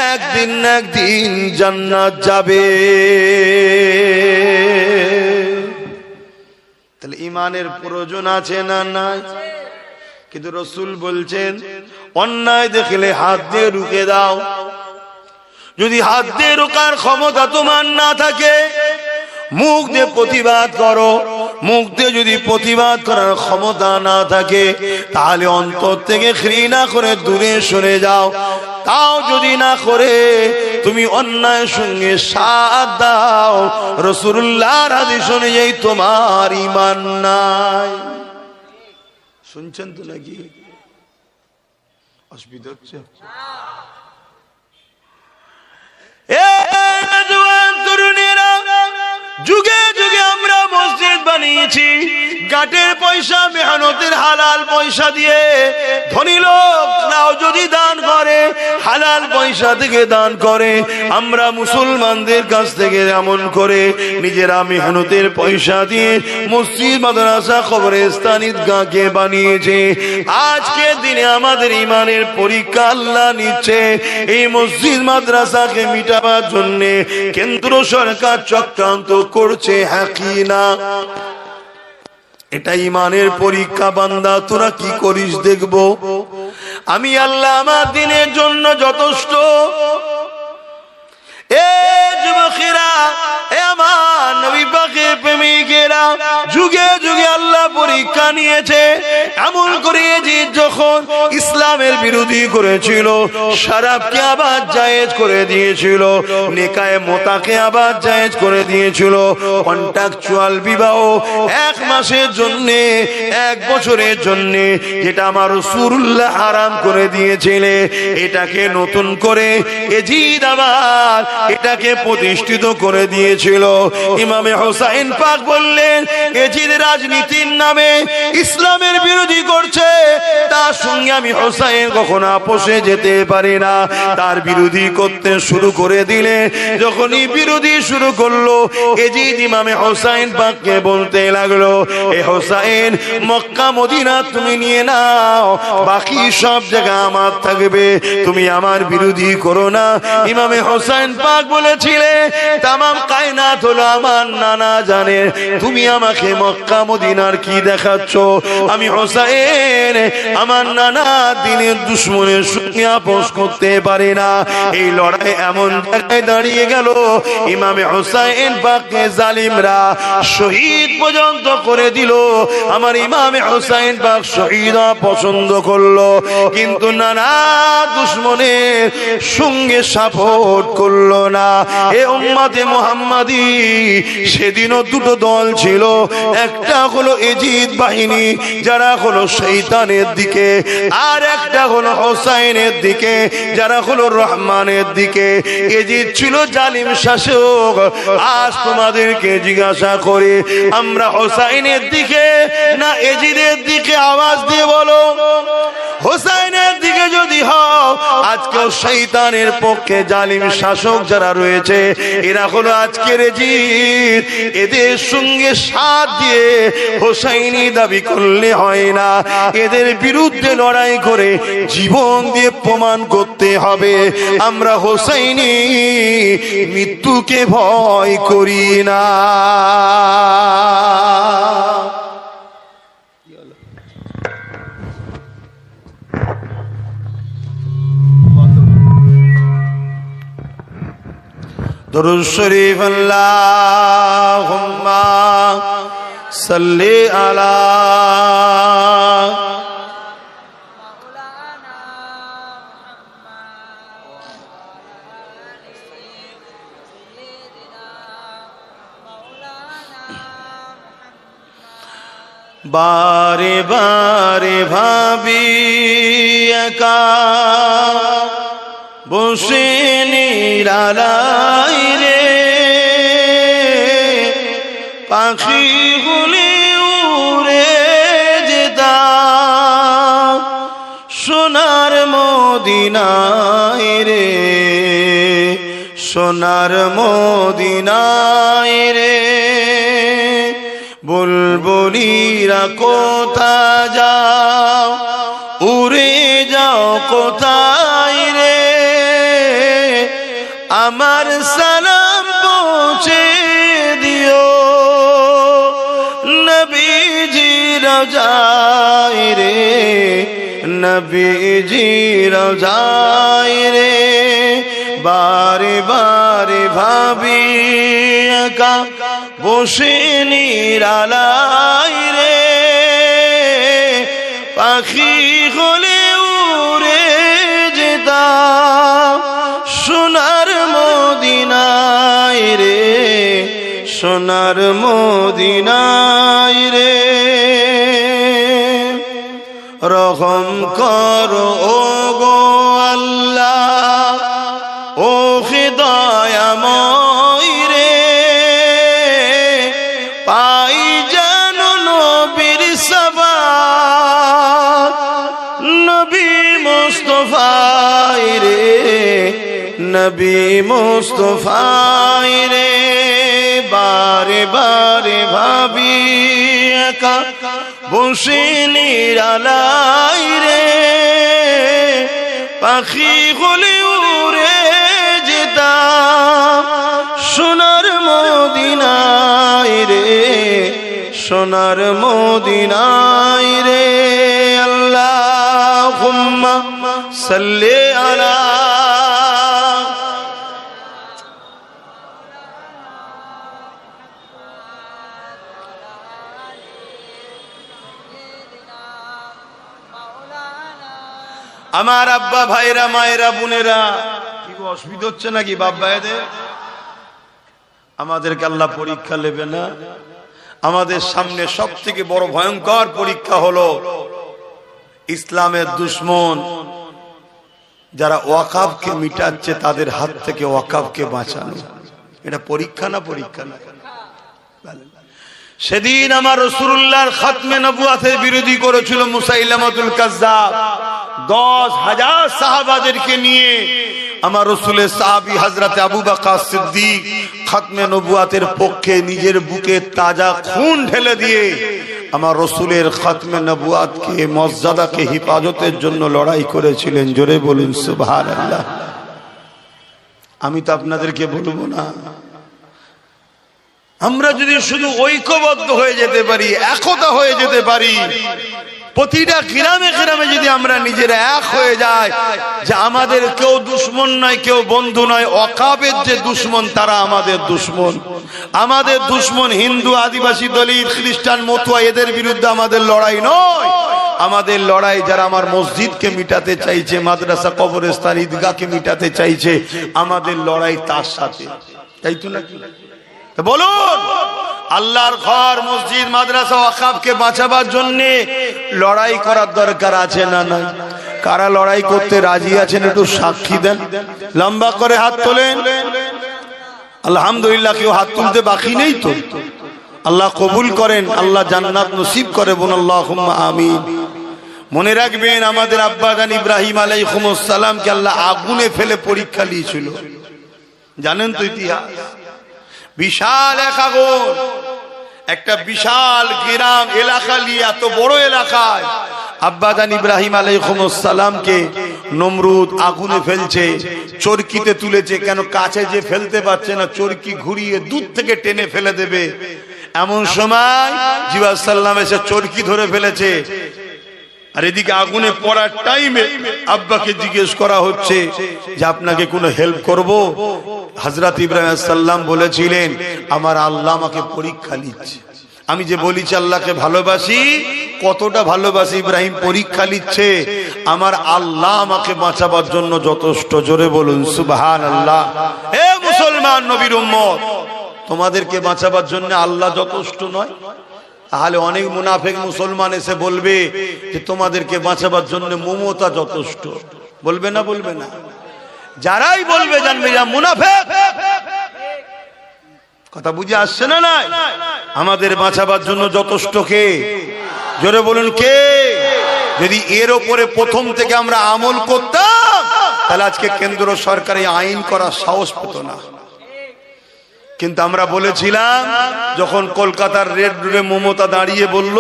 একদিন না একদিন জান্নাত যাবে। তাহলে ঈমানের প্রয়োজন আছে না নাই? কিন্তু রাসূল বলছেন অন্যায় দেখলে হাত দিয়ে রুখে দাও। যদি হাত দিয়ে রোকার ক্ষমতা তোমার না থাকে, মুখ দিয়ে প্রতিবাদ করো। মুখ দিয়ে যদি প্রতিবাদ করার ক্ষমতা না থাকে তাহলে অন্তর থেকে ঘৃণা করে দূরে সরে যাও। তাও যদি না করে তুমি অন্যায়ের সঙ্গে সাথ দাও, রাসূলুল্লাহর হাদিস অনুযায়ী তোমার ঈমান নাই। শুনছেন তো নাকি? অসুবিধা হচ্ছে? যুগে যুগে আমরা মসজিদ বানিয়েছি গাটের পয়সা, মেহনতের হালাল পয়সা দিয়ে। ধনী লোকরাও যদি দান করে হালাল পয়সা থেকে দান করে। আমরা মুসলমানদের কাছ থেকে এমন করে নিজেরা মেহনতের পয়সা দিয়ে মসজিদ মাদ্রাসা কবরস্থান ঈদগাহকে বানিয়েছে। আজকের দিনে আমাদের ঈমানের পরীক্ষা আল্লাহ নিচ্ছে। এই মসজিদ মাদ্রাসাকে মিটাবার জন্য কেন্দ্র সরকার চক্রান্ত করছে, হ্যাঁ কি না? এটা ঈমানের পরীক্ষা। বান্দা তোরা কি করিস দেখব। আমি আল্লাহ আমার দিনের জন্য যথেষ্ট। এ যুবকেরা, এ আমার নবী পাকের প্রেমিকেরা, যুগে যুগে আল্লাহ পরীক্ষা নিয়েছে। এমন করে ইয়াজিদ যখন ইসলামের বিরোধী করেছিল, শরাবকে আবার জায়েজ করে দিয়েছিল, নিকায়ে মোতাকে আবার জায়েজ করে দিয়েছিল, কন্ট্রাকচুয়াল বিবাহ 1 মাসের জন্য 1 বছরের জন্য যেটা আমার রাসূলুল্লাহ হারাম করে দিয়েছিলে, এটাকে নতুন করে ইয়াজিদ আবার এটাকে প্রতিষ্ঠিত করে দিয়েছিল। ইমামে হোসাইন পাক বললেন, ইয়াজিদ রাজনীতির নামে ইসলামের বিরোধী করছে, তার সঙ্গে আমি হোসাইন কখনো আপোষে যেতে পারি না। তার বিরোধী করতে শুরু করে দিলে, যখনই বিরোধী শুরু করলো, ইয়াজিদ ইমামে হোসাইন পাককে বলতে লাগলো, এ হোসাইন, মক্কা মদিনা তুমি নিয়ে নাও, বাকি সব জায়গা আমার থাকবে, তুমি আমার বিরোধী করো না। ইমামে হোসাইন পাক বলেছিলে, তামাম কায়নাত হলো আমার নানা জানে, তুমি আমাকে মক্কা মদিনার কি দেখাচ্ছ? আমি হোসাইন আমার নানা দিনের দুশমনের সঙ্গে আপোষ করতে পারি না। এই লড়াই এমন জায়গায় দাঁড়িয়ে গেল, ইমামে হোসাইন পাককে জালিমরা শহীদ পর্যন্ত করে দিল। আমার ইমামে হোসাইন পাক শহীদ পছন্দ করলো, কিন্তু নানা দুশমনের সঙ্গে সাপোর্ট করলো না। এ উম্মতে মুহাম্মাদি, সেদিনও দুটো দল ছিল, একটা হলো ইয়াজিদ বাহিনী যারা হলো শয়তানের দিকে, আর একটা হলো হোসাইনের দিকে যারা হলো রহমানের দিকে। ইয়াজিদ ছিল জালিম শাসক। আজ তোমাদেরকে জিজ্ঞাসা করে, আমরা হোসাইনের দিকে না ইয়াজিদের দিকে? আওয়াজ দিয়ে বলো। হোসাইনের দিকে যদি হও, আজকেও শয়তানের পক্ষে জালিম শাসক যারা রয়েছে, এরা হলো আজকের ইয়াজিদ। এদের সঙ্গে সাথ দিয়ে হোসাইনি দাবি করলে হয় না, এদের বিরুদ্ধে লড়াই করে জীবন দিয়ে প্রমাণ করতে হবে আমরা হোসাইনি মৃত্যুকে ভয় করি না। दुरूद शरीफ अल्लाहुम्मा सल्ली अला बारे बारे भाबी एका বসে নিরালাই রে, পাখি গুলি উড়ে যেতাম সোনার মদিনায় রে, সোনার মদিনায় রে। বুলবুলিরা কোথা যাও, উড়ে যাও কোথায় রে, আমার সালাম পৌঁছে দিও নবীজি রওজায় রে, নবীজি রওজায় রে। বারে বারে ভাবি একা বসে নিরালাই রে, পাখি হলে উড়ে যেতাম সোনার মদিনায় রে, সোনার মদিনায় রে। রহম করো ও গো আল্লাহ, ও দয়াময় রে, পাই যেন নবীর সাবাত, নবী মুস্তাফায় রে, নবী মুস্তাফায় রে। বারে বারে ভাবি একা বসে নিরালাই রে, পাখি হলে উড়ে যেতাম সোনার মদিনায় রে, সোনার মদিনায় রে। আল্লাহুম্মা সাল্লি আলা আমার আব্বা ভাইরা মায়েরা বোনেরা, কি অসুবিধা হচ্ছে নাকি বাপ ভাইদের? আমাদেরকে আল্লাহ পরীক্ষা নেবে না? আমাদের সামনে সব থেকে বড় ভয়ঙ্কর পরীক্ষা হলো ইসলামের দুশ্মন যারা ওয়াকাফকে মিটাচ্ছে তাদের হাত থেকে ওয়াকাফকে বাঁচানো। এটা পরীক্ষা না? পরীক্ষা না? সেদিন আমার রাসূলুল্লাহর খাতমে নবুয়াতের বিরোধী করেছিল মুসাইলামাতুল কাজ্জাব। 10,000 সাহাবাদেরকে নিয়ে আমার রাসূলের সাহাবী হযরত আবু বকর সিদ্দিক খাতমে নবুয়াতের পক্ষে নিজের বুকে তাজা খুন ঢেলে দিয়ে আমার রাসূলের খাতমে নবুয়াতকে মর্যাদাকে হেফাজতের জন্য লড়াই করেছিলেন। জোরে বলুন সুবহানাল্লাহ। আমি তো আপনাদেরকে বলবো না, আমরা যদি শুধু ঐক্যবদ্ধ হয়ে যেতে পারি, একতা হয়ে যেতে পারি, প্রতিটা গ্রামে গ্রামে যদি আমরা নিজেরা এক হয়ে যাই যে আমাদের কেউ দুশ্মন নয়, কেউ বন্ধু নয়, ওয়াকাফের যে দুশ্মন তারা আমাদের দুশ্মন। আমাদের দুশ্মন হিন্দু, আদিবাসী, দলিত, খ্রিস্টান, মতুয়া, এদের বিরুদ্ধে আমাদের লড়াই নয়। আমাদের লড়াই যারা আমার মসজিদকে মিটাতে চাইছে, মাদ্রাসা, কবরস্থান, ঈদগাহকে মিটাতে চাইছে, আমাদের লড়াই তার সাথে। তাই তো নাকি? বলুন, আল্লাহর ঘর, মসজিদ, মাদ্রাসা, ওয়াকাফকে বাঁচাবার জন্য লড়াই করার দরকার আছে না নাই? কারা লড়াই করতে রাজি আছেন একটু সাক্ষী দেন। লম্বা করে হাত তোলেন। আলহামদুলিল্লাহ, কেউ হাত তুলতে বাকি নেই তো? আল্লাহ কবুল করেন, আল্লাহ জান্নাত নসিব করে, বলুন আল্লাহুম্মা আমিন। মনে রাখবেন, আমাদের আব্বা জান ইব্রাহিম আলাইহিস সালামকে আল্লাহ আগুনে ফেলে পরীক্ষা নিয়েছিল। জানেন তো ইতিহাস? বিশাল এক আগুন, একটা বিশাল গ্রাম এলাকা নিয়ে, এত বড় এলাকায় আব্বাজান ইব্রাহিম আলাইহিস সালামকে নমরুদ আগুনে ফেলছে, চরকিতে তুলেছে। কেন? কাছে যে ফেলতে পারছে না, চরকি ঘুরিয়ে দূর থেকে টেনে ফেলে দেবে। এমন সময় জিবরাইল সাল্লাম এসে চরকি ধরে ফেলেছে। আর এদিকে আগুনে পড়ার টাইমে আব্বাকে জিজ্ঞেস করা হচ্ছে যে আপনাকে কোনো হেল্প করব? হযরত ইব্রাহিম আলাইহিস সালাম বলেছিলেন, আমার আল্লাহ আমাকে পরীক্ষা নিচ্ছে। আমি যে বলিছি আল্লাহকে ভালোবাসি, কতটা ভালোবাসি ইব্রাহিম পরীক্ষা নিচ্ছে। আমার আল্লাহ আমাকে বাঁচাবার জন্য যথেষ্ট। জোরে বলুন সুবহানাল্লাহ। হে মুসলমান নবীর উম্মত, তোমাদেরকে বাঁচাবার জন্য আল্লাহ যথেষ্ট নয়? তাহলে অনেক মুনাফিক মুসলমান এসে বলবে যে তোমাদেরকে বাঁচাবার জন্য মমতা যথেষ্ট। বলবে না? বলবে না? যারাই বলবে জানবে যা মুনাফিক। কথা বুঝে আসছে না? নাই, আমাদের বাঁচাবার জন্য যথেষ্ট কে? জোরে বলুন কে? যদি এর উপরে প্রথম থেকে আমরা আমল করতাম, তাহলে আজকে কেন্দ্র সরকার এই আইন করার সাহস পেত না। কিন্তু আমরা বলেছিলাম, যখন কলকাতার রেড রোডে মমতা দাঁড়িয়ে বলল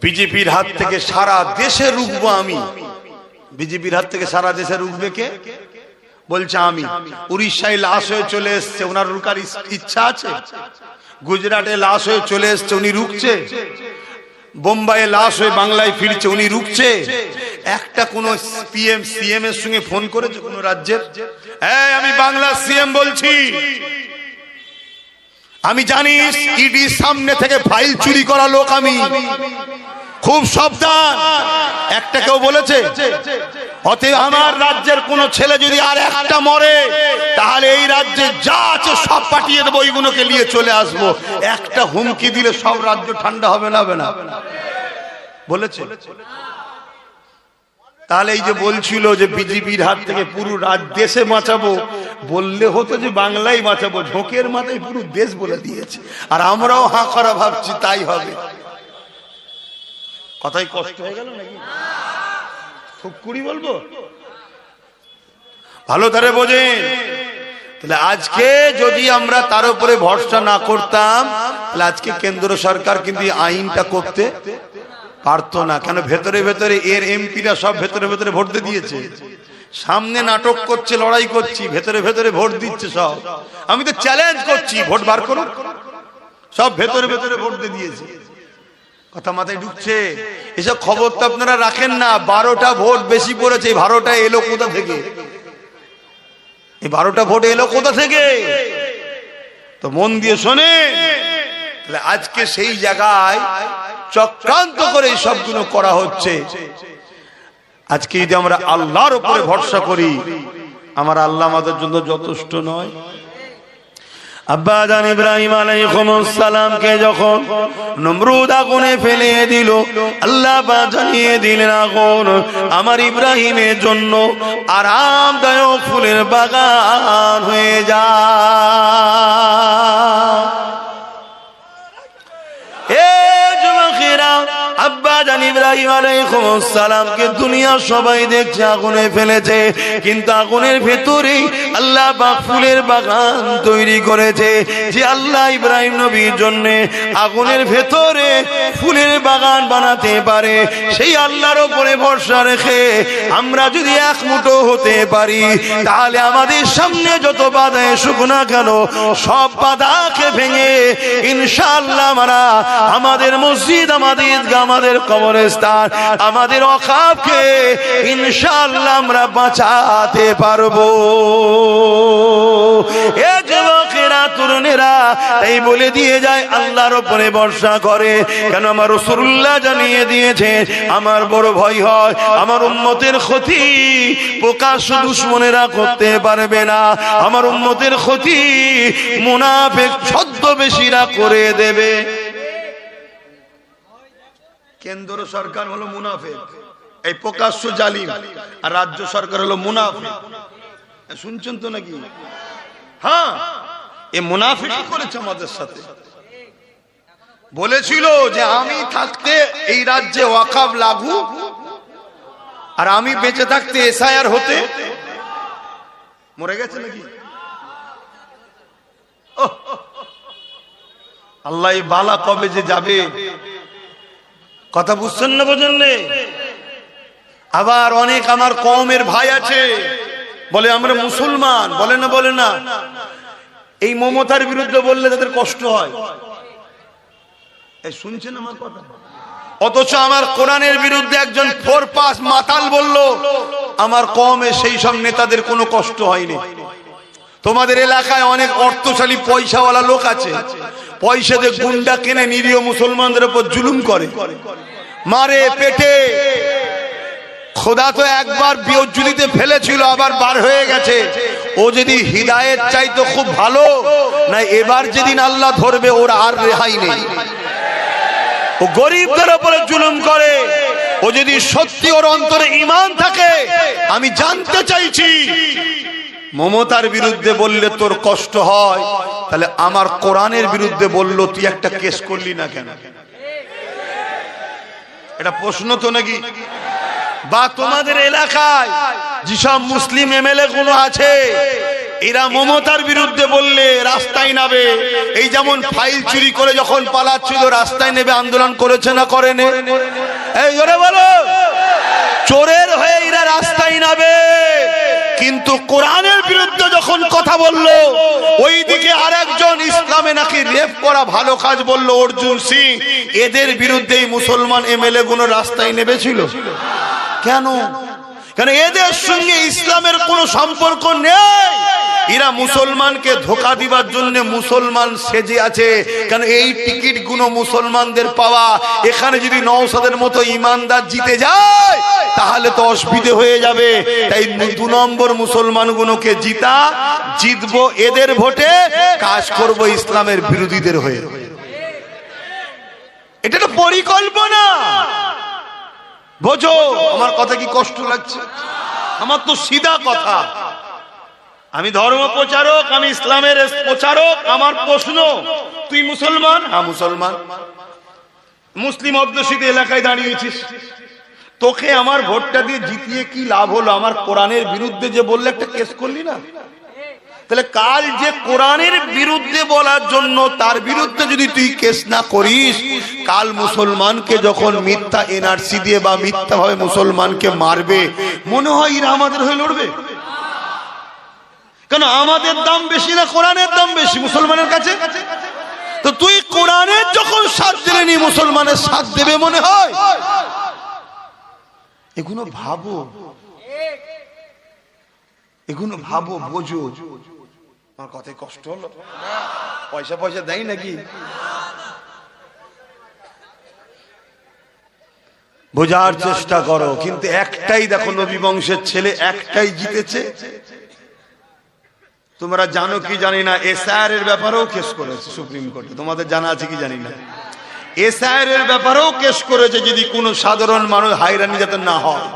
বিজেপির হাত থেকে সারা দেশে রুখবো আমি। বিজেপির হাত থেকে সারা দেশে রুখবে কে? বলছে আমি। উড়িষ্যায় লাশ হয়ে চলে এসছে, ওনার রুকার ইচ্ছা আছে? গুজরাটে লাশ হয়ে চলে এসছে, উনি রুখছে? বোম্বাইয়ে লাশ হয়ে বাংলায় ফিরছে, উনি রুখছে? একটা কোন পিএম সিএম এর সঙ্গে ফোন করেছে কোন রাজ্যের? আমি বাংলা সিএম বলছি, আমি জানিস ইডি সামনে থেকে ফাইল চুরি করা লোক, আমি খুব সাবধান। একটা কেউ বলেছে? অতএব আমার রাজ্যের কোন ছেলে যদি আর একটা মরে, তাহলে এই রাজ্যে যা আছে সব পাঠিয়ে দেবো, ওইগুলোকে নিয়ে চলে আসবো। একটা হুমকি দিলে সব রাজ্য ঠান্ডা হবে না? হবে না? বলেছে? তাহলে এই যে বলছিল যে বিজেপির হাত থেকে পুরো দেশে বাঁচাবো, বললে হতো যে বাংলায় বাঁচাবো। ঝোঁকের মাথায় পুরো দেশ বলে দিয়েছে, আর আমরাও হাঁ করা ভাবছি তাই হবে। কথাই কষ্ট হয়ে গেল নাকি? ফুকুরি বলবো? ভালো ধারে বোঝেন। তাহলে আজকে যদি আমরা তার উপরে ভরসা না করতাম, তাহলে আজকে কেন্দ্র সরকার কিন্তু আইনটা করতে পারতো না। কেন? ভেতরে ভেতরে এর এমপিরা সব ভেতরে ভেতরে ভোট দিয়ে দিয়েছে। সামনে নাটক করছে, লড়াই করছি, ভেতরে ভেতরে ভোট দিচ্ছে সব। আমি তো চ্যালেঞ্জ করছি, ভোট বার করুন। সব ভেতরে ভেতরে ভোট দিয়ে দিয়েছে। কথা মাথায় ঢুকছে? এসব খবর তো আপনারা রাখেন না। 12টা ভোট বেশি পড়েছে। 12টা এলো কোথা থেকে? এই 12টা ভোট এলো কোথা থেকে? তো মন দিয়ে শোনে। তাহলে আজকে সেই জায়গায় চক্রান্ত করে এই সবগুলো করা হচ্ছে। আজকে যদি আমরা আল্লাহর উপরে ভরসা করি, আমার আল্লাহ আমাদের জন্য যথেষ্ট নয়? আব্বা জান ইব্রাহিম আলাইহিস সালামকে যখন নমরুদ আগুনে ফেলে দিল, আল্লাহ পাক জানিয়ে দিলেন আগুন আমার ইব্রাহিমের জন্য আরামদায়ক ফুলের বাগান হয়ে যায়। এ যুবকেরা, আব্বা জান ইব্রাহিম আলাইহিস সালামকে দুনিয়া সবাই দেখছে আগুনে ফেলেছে, কিন্তু আগুনের ভেতরেই আল্লাহ পাক ফুলের বাগান তৈরি করেছে। যে আল্লাহ ইব্রাহিম নবীর জন্য আগুনের ভেতরে ফুলের বাগান বানাতে পারে, সেই আল্লাহর উপরে ভরসা রেখে আমরা যদি এক মুঠো হতে পারি, তাহলে আমাদের সামনে যত বাধা এসুক না কেন, সব বাধাকে ভেঙে ইনশাআল্লাহ আমরা আমাদের মসজিদ, আমাদের ঈদগাহ, আমাদের কবরস্থান, আমাদের ওয়াকফকে ইনশাআল্লাহ আমরা বাঁচাতে পারবো। এ যুবকেরা, তরুণেরা, এই বলে দিয়ে যায় আল্লাহর উপরে ভরসা করে। কেন? আমার রাসূলুল্লাহ জানিয়ে দিয়েছে, আমার বড় ভয় হয় আমার উম্মতের ক্ষতি প্রকাশ্য দুশমনেরা করতে পারবে না, আমার উম্মতের ক্ষতি মুনাফিক ছদ্মবেশীরা করে দেবে। কেন্দ্র সরকার হলো মুনাফিক, এই প্রকাশ্য জালিম, আর রাজ্য সরকার হলো মুনাফিক। শুনছেন তো নাকি? হ্যাঁ, এই মুনাফিকই করেছে আমাদের সাথে। বলেছিল যে আমি থাকতে এই রাজ্যে ওয়াকফ লাগু, আর আমি বেঁচে থাকতে এসআইআর হতে। মরে গেছে নাকি? আল্লাহ বালা কবে যে যাবে, কথা বুঝছেন না? বোঝেন? আবার অনেক আমার কওমের ভাই আছে, বলে আমরা মুসলমান, বলে না বলে না, এই মমতার বিরুদ্ধে বললে তাদের কষ্ট হয়। শুনছেন আমার কথা? অথচ আমার কোরআনের বিরুদ্ধে একজন ফোরপাস মাতাল বলল, আমার কওমে সেই সব নেতাদের কোনো কষ্ট হয়নি। তোমাদের এলাকায় অনেক অর্থশালী পয়সাওয়ালা লোক আছে, পয়সা দিয়ে গুন্ডা কিনে নিরীহ মুসলমানদের উপর জুলুম করে, মারে পেটে। খোদা তো একবার বিয়জ্জুলিতে ফেলেছিল, আবার বার হয়ে গেছে। ও যদি হিদায়েত চাইতো খুব ভালো, না এবার যেদিন আল্লাহ ধরবে ওর আর রেহাই নেই। ও গরিবদের উপরে জুলুম করে। ও যদি সত্যি ওর অন্তরে ঈমান থাকে, আমি জানতে চাইছি, মমতার বিরুদ্ধে বললে তোর কষ্ট হয়, তাহলে আমার কোরআনের বিরুদ্ধে বললো তুই একটা কেস করলি না কেন? এটা প্রশ্ন তো নাকি? বা তোমাদের এলাকায় যেসব মুসলিম এমএলএ গুলো আছে, এরা মমতার বিরুদ্ধে বললে রাস্তায় নাবে। এই যেমন ফাইল চুরি করে যখন পালাচ্ছিল, রাস্তায় নেবে আন্দোলন করেছে না করেনি? এই জোরে বলো। চোরের হয়ে এরা রাস্তায় নাবে, কিন্তু কোরআনের বিরুদ্ধে যখন কথা বললো, ওইদিকে আরেকজন ইসলামে নাকি রেপ করা ভালো কাজ বললো, অর্জুন সিং, এদের বিরুদ্ধে মুসলমান এমএলএ গুলো রাস্তায় নেমেছিল। কেন? কারণ এদের সঙ্গে ইসলামের কোনো সম্পর্ক নেই। এরা মুসলমানকে ধোঁকা দিবার জন্য মুসলমান সেজে আছে। কারণ এই টিকিট গুলো মুসলমানদের পাওয়া, এখানে যদি নওশাদের মতো ইমানদার জিতে যায় তাহলে তো অসুবিধে হয়ে যাবে। তাই 2 নম্বর মুসলমান গুলোকে জিতবো এদের ভোটে, কাজ করব ইসলামের বিরোধীদের হয়ে। এটা তো পরিকল্পনা। বোঝো আমার কথা কি কষ্ট লাগছে? আমার তো সিধা কথা। আমি ধর্ম প্রচারক, আমি ইসলামের প্রচারক। আমার প্রশ্ন, তুই মুসলমান? হ্যাঁ মুসলমান। মুসলিম অধ্যুষিত এলাকায় দাঁড়িয়েছিস, তোকে আমার ভোটটা দিয়ে জিতিয়ে কি লাভ হলো? আমার কোরআনের বিরুদ্ধে যে বললে একটা কেস করলি না? তাহলে কাল যে কোরআনের বিরুদ্ধে বলার জন্য তার বিরুদ্ধে যদি তুই কেস না করিস, কাল মুসলমানকে যখন মিথ্যা এনআরসি দিয়ে বা মিথ্যা ভাবে মুসলমানকে মারবে, মনে হয় এরা আমাদের হয়ে লড়বে? কেন? আমাদের দাম বেশি না কোরআনের দাম বেশি মুসলমানের কাছে? তো তুই কোরআনের যখন সাথ দিলেনি, মুসলমানের সাথ দেবে মনে হয়? এগুলো ভাবো, এগুলো ভাবো, বোঝো। আমার কথায় কষ্ট হলো? পয়সা দেয় নাকি? বোঝার চেষ্টা করো। কিন্তু একটাই দেখো, নবী বংশের ছেলে একটাই জিতেছে। তোমরা জানো কি জানি না, এসআইআর এর ব্যাপারেও কেস করেছে সুপ্রিম কোর্টে। তোমাদের জানা আছে কি জানি না, এসআইআর এর ব্যাপারেও কেস করেছে, যদি কোনো সাধারণ মানুষ হয়রানি যাতে না হয়।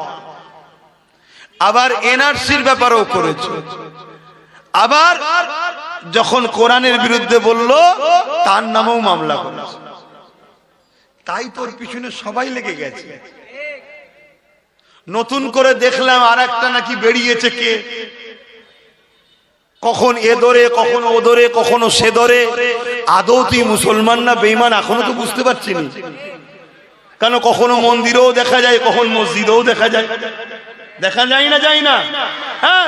আবার এনআরসির ব্যাপারেও করেছে। আবার যখন কোরআনের বিরুদ্ধে বলল, তার নামেও মামলা করেছে। তাই তোর পিছনে সবাই লেগে গেছে। নতুন করে দেখলাম আর একটা নাকি বেরিয়েছে, কে কখন এ ধরে, কখনো ও ধরে, কখনো সে ধরে। আদৌ তুই মুসলমান না বেঈমান এখনো তো বুঝতে পারছি না। কেন কখনো মন্দিরেও দেখা যায়, কখন মসজিদেও দেখা যায়। দেখা যায় না, যায় না? হ্যাঁ,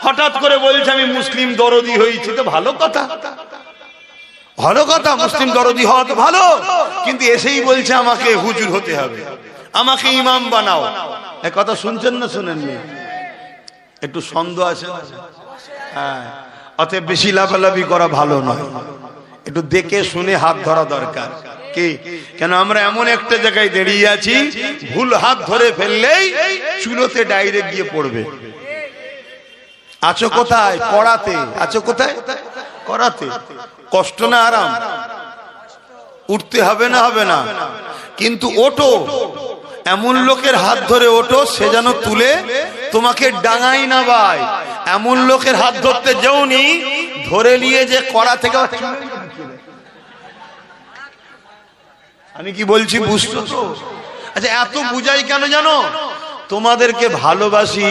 হঠাৎ করে বলছে আমি মুসলিম দরদি হয়েছি, তো ভালো কথা, ভালো কথা, মুসলিম দরদি হওয়া তো ভালো। কিন্তু এসেই বলছে আমাকে হুজুর হতে হবে, আমাকে ইমাম বানাও। এ কথা শুনছেন না শুনেননি? একটু সন্দেহ আছে। হ্যাঁ, অতএব বেশি লাফালাফি করা ভালো নয়, একটু দেখে শুনে হাত ধরা দরকার। কি কেন আমরা এমন একটা জায়গায় দাঁড়িয়ে আছি, ভুল হাত ধরে ফেললেই চুলোতে ডাইরেক্ট গিয়ে পড়বে। আছো কোথায়? কড়াতে। আছো কোথায়? কড়াতে। কষ্ট না আরাম? উঠতে হবে না? হবে না? কিন্তু ওঠো, এমন লোকের হাত ধরে ওঠো সে যেন তুলে তোমাকে ডাঙাই না ভাই। এমন লোকের হাত ধরতে যাওনি, ধরে নিয়ে যে কড়া থেকে। আমি কি বলছি বুঝছো তো? আচ্ছা, এত বুঝাই কেন জানো? তোমাদেরকে ভালোবাসি,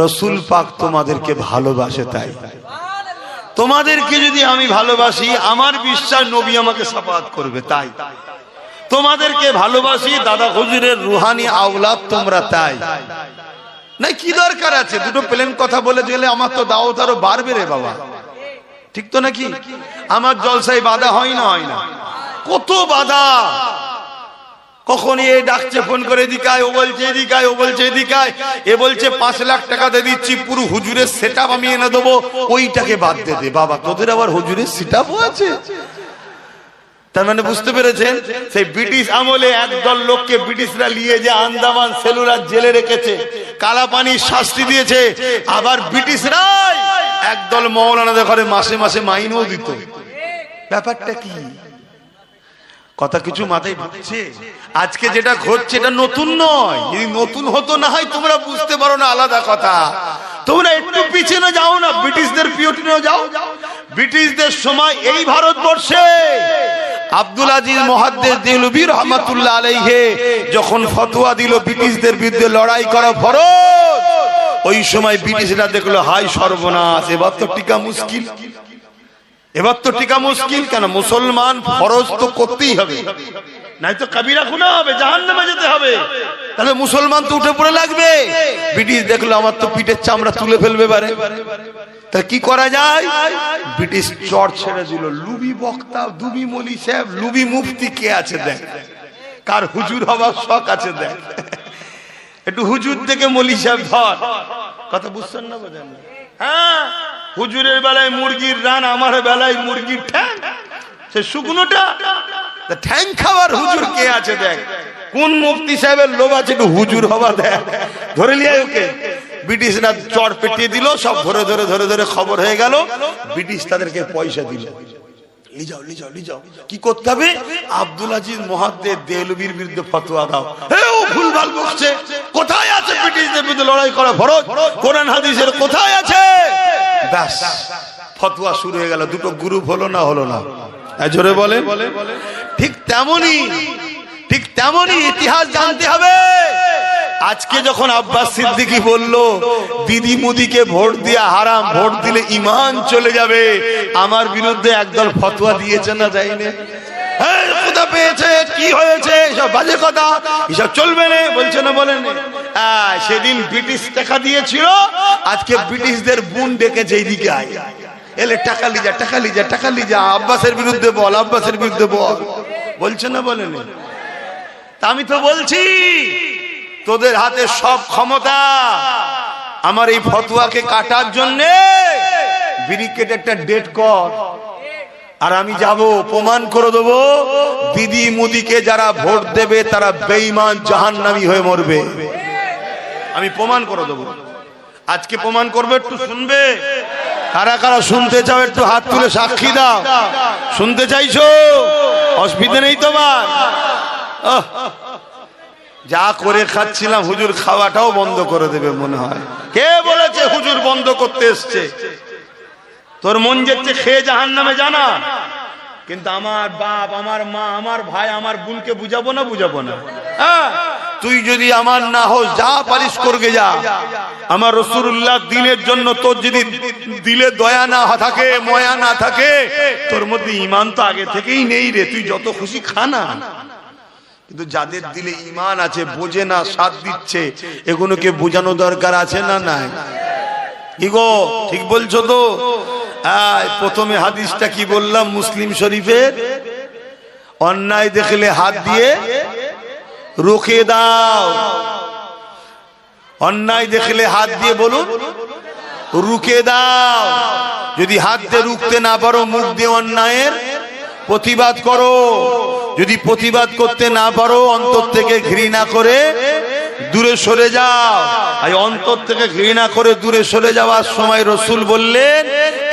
রসুল পাক তোমাদেরকে ভালোবাসে। তাই তোমাদেরকে যদি আমি ভালোবাসি, আমার বিশ্বাস নবী আমাকে শাফাআত করবে। তাই তোমাদেরকে ভালোবাসি, দাদা হুজুরের রুহানি আওলাদ তোমরা। তাই না, কি দরকার আছে দুটো প্লেন কথা বলে গেলে? আমার তো দাওয়াত আরো বাড়বে রে বাবা, ঠিক তো নাকি? আমার জলসায় বাধা হয় না? হয় না? কত বাধা। কখন এ ডাকছে ফোন করে, এদিকায়, ও বলছে এদিকায়, ও বলছে এদিকায়, এ বলছে 5 লাখ টাকা দিয়ে দিচ্ছি, পুরো হুজুরের সেটআপ আমি এনে দেবো, ওইটাকে বাদ দে দে। বাবা, তোদের আবার হুজুরের সেটআপও আছে? তার মানে বুঝতে পেরেছেন, সেই ব্রিটিশ আমলে একদল লোককে ব্রিটিশরা নিয়ে যে আন্দামান সেলুলার জেলে রেখেছে, কালা পানির শাস্তি দিয়েছে। আবার ব্রিটিশরাই একদল মৌলানাদের ঘরে মাসে মাসে মাইনও দিত। ব্যাপারটা কি? কথা কিছু মাথায় ঢুকছে? আজকে যেটা ঘটছে এটা নতুন নয়। যদি নতুন হতো না হয় তোমরা বুঝতে পারো না, আলাদা কথা। তোমরা একটু পিছনে যাও না, ব্রিটিশদের পিরিয়ডেও যাও। ব্রিটিশদের সময় এই ভারতবর্ষে আব্দুল আজিজ মুহাদ্দিস দেহলভী রাহমাতুল্লাহ আলাইহি যখন ফতোয়া দিল ব্রিটিশদের বিরুদ্ধে লড়াই করা ফরজ, ওই সময় ব্রিটিশরা দেখলো হাই সর্বনাশ, এবার তো টিকা মুশকিল। এবার তো টিকা মুশকিল। কেন? মুসলমান ফরজ তো করতেই হবে, নাই তো কবিরা গুনাহ হবে, জাহান্নামে যেতে হবে। তাহলে মুসলমান তো উঠে পড়ে লাগবে। ব্রিটিশ দেখলো আমার তো পিঠের চামড়া তুলে ফেলবে পারে, তা কি করা যায়? ব্রিটিশ চর ছেড়ে দিল। লুবি বক্তা, দুবি মলি সাহেব, লুবি মুফতি কে আছে দেখ, কার হুজুর হবার শখ আছে দেখ, একটু হুজুর থেকে মলি সাহেব ধর। কথা বুঝছেন না? বোঝেন না? হ্যাঁ, হুজুরের বেলায় মুরগির রান, আমার বেলায় মুরগির ঠ্যাং। সে শুকনোটা ঠ্যাং খাওয়ার হুজুর কে আছে দেখ। কোন মুফতি সাহেবের লোভ আছে একটু হুজুর হবা দেখ, ধরে লিয়ে ওকে। ব্রিটিশরা চর পেটিয়ে দিল, সব ধরে ধরে ধরে ধরে খবর হয়ে গেল। ব্রিটিশ তাদেরকে পয়সা দিল, কি করতে হবে? আব্দুল আজিজ মুহাদ্দিস দেহলভীর বিরুদ্ধে ফতোয়া দাও। ও ভুলভাল বকছে, কোথায় আছে ব্রিটিশদের বিরুদ্ধে লড়াই করা ফরজ? কোরআন হাদিসের কোথায় আছে? ব্যাস, ফতোয়া শুরু হয়ে গেল। দুটো গ্রুপ হলো না? হলো না? জোরে বলে। ঠিক তেমনি ইতিহাস জানতে হবে। আজকে যখন আব্বাস সিদ্দিকী বলল দিদি মুদিকে ভোট দিয়া হারাম, ভোট দিলে ঈমান চলে যাবে, আমার বিরুদ্ধে একদল ফতোয়া দিয়েছে না যায়নি? হ্যাঁ, কোথা পেয়েছে, কি হয়েছে, এসব বাজে কথা, এসব চলবে না, বলছে না? বলেন। সেদিন ব্রিটিশ টাকা দিয়েছিল, আজকে ব্রিটিশদের বোন ডেকেছে এইদিকে আয়, এলে টাকা লিজা, টাকা লিজা, টাকা লিজা, আব্বাসের বিরুদ্ধে বল, আব্বাসের বিরুদ্ধে বল, বলছে না? বলেন। তা আমি তো বলছি তোদের হাতে সব ক্ষমতা। আমার এই ফতোয়াকে কাটার জন্য ব্রিকেট একটা ডেট কর, আর আমি যাব, প্রমাণ করে দেবো দিদি মুদিকে যারা ভোট দেবে তারা বেঈমান জাহান্নামী হয়ে মরবে। আমি প্রমাণ করে দেবো, আজকে প্রমাণ করবে, একটু শুনবে? কারা কারা শুনতে চাও একটু হাত তুলে সাক্ষী দাও। শুনতে চাইছো? অসুবিধা নেই তোমার? যা করে খাচ্ছিলাম হুজুর খাওয়াটাও বন্ধ করে দেবে মনে হয়। কে বলেছে হুজুর বন্ধ করতে এসছে? তোর মন যেচ্ছে খেয়ে জাহান্নামে জানা, কিন্তু আমার বাপ, আমার মা, আমার ভাই, আমার বোনকে বুঝাবো না? বুঝাবো না? হ্যাঁ, তুই যদি আমার না হোস যা পারিস করবে যা। আমার রাসূলুল্লাহ দিনের জন্য তোর যদি দিলে দয়া না থাকে, ময়া না থাকে, তোর মধ্যে ঈমান তো আগে থেকেই নেই রে। তুই যত খুশি খা না, কিন্তু যাদের দিলে ঈমান আছে, বোঝে না, সাথ দিচ্ছে, এগুলোকে বোঝানো দরকার আছে না নাই? কি গো, ঠিক বলছো তো? প্রথমে হাদিসটা কি বললাম মুসলিম শরীফের? অন্যায় দেখলে হাত দিয়ে রুখে দাও। অন্যায় দেখলে হাত দিয়ে বলুন রুখে দাও। যদি হাত দিয়ে রুখতে না পারো, মুখ দিয়ে অন্যায়ের প্রতিবাদ করো। যদি প্রতিবাদ করতে না পারো, অন্তর থেকে ঘৃণা করে দূরে সরে যাও। আর অন্তর থেকে ঘৃণা করে দূরে সরে যাওয়ার সময় রাসূল বললেন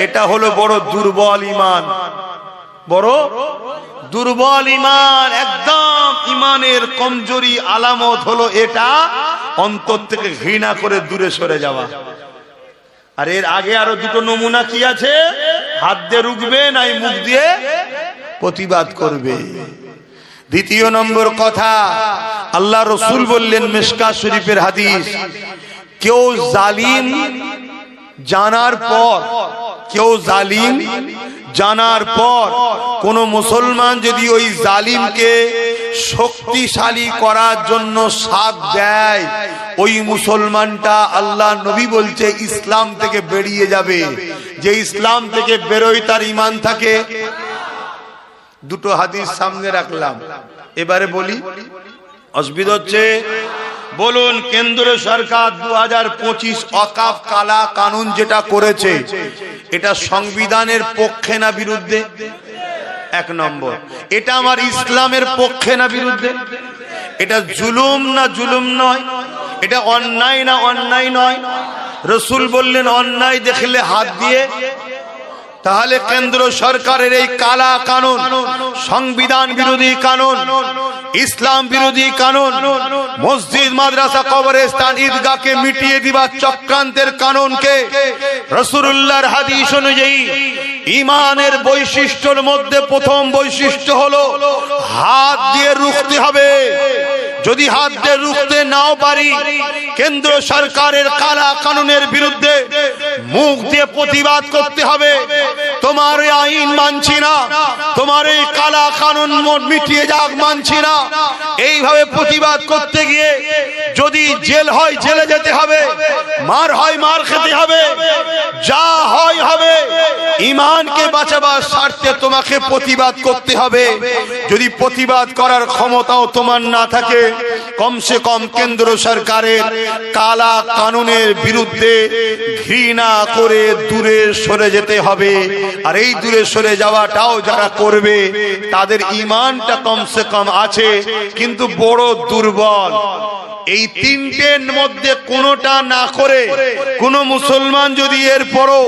এটা হলো বড় দুর্বল ঈমান। বড় দুর্বল ঈমান, একদম ঈমানের কমজোরি আলামত হলো এটা, অন্তর থেকে ঘৃণা করে দূরে সরে যাওয়া। আর এর আগে আরো দুটো নমুনা কি আছে? হাত দিয়ে রুখবে, নাই মুখ দিয়ে প্রতিবাদ করবে। দ্বিতীয় নম্বর কথা, আল্লাহ রাসূল বললেন মিশকাত শরীফের হাদিস, কেউ জালিম জানার পর, কেউ জালিম জানার পর কোন মুসলমান যদি ওই জালিমকে শক্তিশালী করার জন্য সাথ দেয়, ওই মুসলমানটা, আল্লাহ নবী বলছে, ইসলাম থেকে বেরিয়ে যাবে। যে ইসলাম থেকে বেরোয় তার ঈমান থাকে। দুটো হাদিস সামনে রাখলাম, এবারে বলি, অসুবিধা হচ্ছে? বলুন, কেন্দ্র সরকার 2025 ওয়াকফ কালা কানুন যেটা করেছে, এটা সংবিধানের পক্ষে না বিরুদ্ধে? এক নম্বর, এটা আমার ইসলামের পক্ষে না বিরুদ্ধে? এটা জুলুম না জুলুম নয়? এটা অন্যায় না অন্যায় নয়? রাসূল বললেন অন্যায় দেখলে হাত দিয়ে। তাহলে কেন্দ্র সরকারের এই কালা কানুন, সংবিধান বিরোধী কানুন, ইসলাম বিরোধী কানুন, মসজিদ, মাদ্রাসা, কবরস্থান, ঈদগাহকে মিটিয়ে দিবার চক্রান্তের কানুনকে রাসূলুল্লাহর হাদিস অনুযায়ী ঈমানের বৈশিষ্ট্যের মধ্যে প্রথম বৈশিষ্ট্য হলো হাত দিয়ে রুখতে হবে। যদি হাত দিয়ে রুখতে নাও পারি, কেন্দ্র সরকারের কালা কানুনের বিরুদ্ধে মুখ দিয়ে প্রতিবাদ করতে হবে। তোমার এই আইন মানছি না, তোমার এই কালা কানুন মিটিয়ে যাক মানছি না। এইভাবে প্রতিবাদ করতে গিয়ে যদি জেল হয় জেলে যেতে হবে, মার হয় মার খেতে হবে, যা হয় হবে। ঈমানকে বাঁচাবার স্বার্থে তোমাকে প্রতিবাদ করতে হবে। যদি প্রতিবাদ করার ক্ষমতাও তোমার না থাকে, কমসে কম কেন্দ্র সরকারের কালা কানুনের বিরুদ্ধে ঘৃণা করে দূরে সরে যেতে হবে। আর এই দূরে সরে যাওয়াটাও যারা করবে, তাদের ঈমানটা কমসে কম আছে, কিন্তু বড় দুর্বল। এই তিনটের মধ্যে কোনোটা না করে কোন মুসলমান যদি এরপরও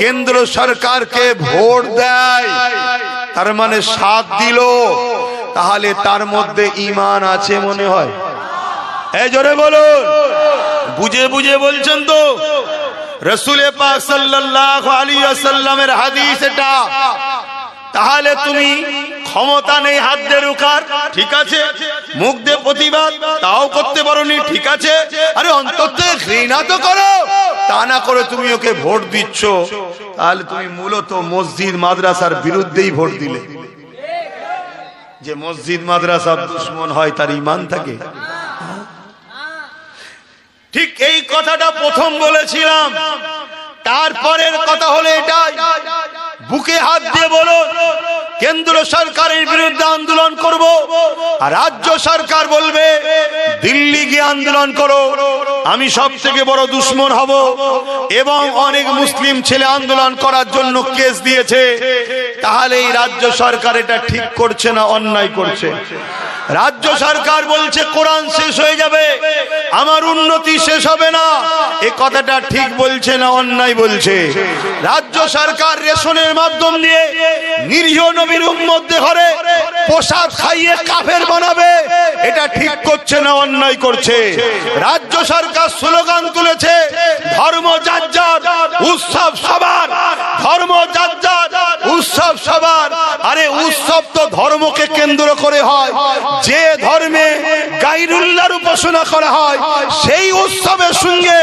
কেন্দ্র সরকারকে ভোট দেয়, তার মানে সাথ দিল, তাহলে তার মধ্যে ঈমান আছে মনে হয়? এই জোরে বলুন, বুঝে বুঝে বলছেন তো? রাসূল পাক সাল্লাল্লাহু আলাইহি ওয়াসাল্লামের হাদিস এটা। তাহলে তুমি ক্ষমতা নেই হাত দিয়ে রুখার, ঠিক আছে, মুখ দিয়ে প্রতিবাদ তাও করতে পারোনি, ঠিক আছে, আরে অন্তত ঘৃণা তো করো। তা না করে তুমি ওকে ভোট দিচ্ছ, তাহলে তুমি মূলত মসজিদ মাদ্রাসার বিরুদ্ধেই ভোট দিলে। যে মসজিদ মাদ্রাসার দুশমন হয় তার ঈমান থাকে? ঠিক এই কথাটা প্রথম বলেছিলাম। তারপরের কথা হলো এটা, বুকে হাত দিয়ে বলো কেন্দ্র সরকারের বিরুদ্ধে আন্দোলন করব, আর রাজ্য সরকার বলবে দিল্লি গিয়ে আন্দোলন করো, আমি সব থেকে বড় দুশ্মন হব। এবং অনেক মুসলিম ছেলে আন্দোলন করার জন্য কেস দিয়েছে। তাহলে এই রাজ্য সরকার এটা ঠিক করছে না অন্যায় করছে? রাজ্য সরকার বলছে কোরআন শেষ হয়ে যাবে, আমার উন্নতি শেষ হবে না, এই কথাটা ঠিক বলছে না অন্যায় বলছে? রাজ্য সরকার রেশনের মাধ্যম দিয়ে নিরীহ নবীর উম্মতদের ঘরে প্রসাদ খাইয়ে কাফের বানাবে, এটা ঠিক করছে না অন্যায় করছে? রাজ্য সরকার স্লোগান তুলেছে ধর্ম যার যার উৎসব সবার, ধর্ম যার যার উৎসব সবার। আরে উৎসব তো ধর্মকে কেন্দ্র করে হয়। যে ধর্মে গায়রুল্লাহর উপাসনা করা হয় সেই উৎসবের সঙ্গে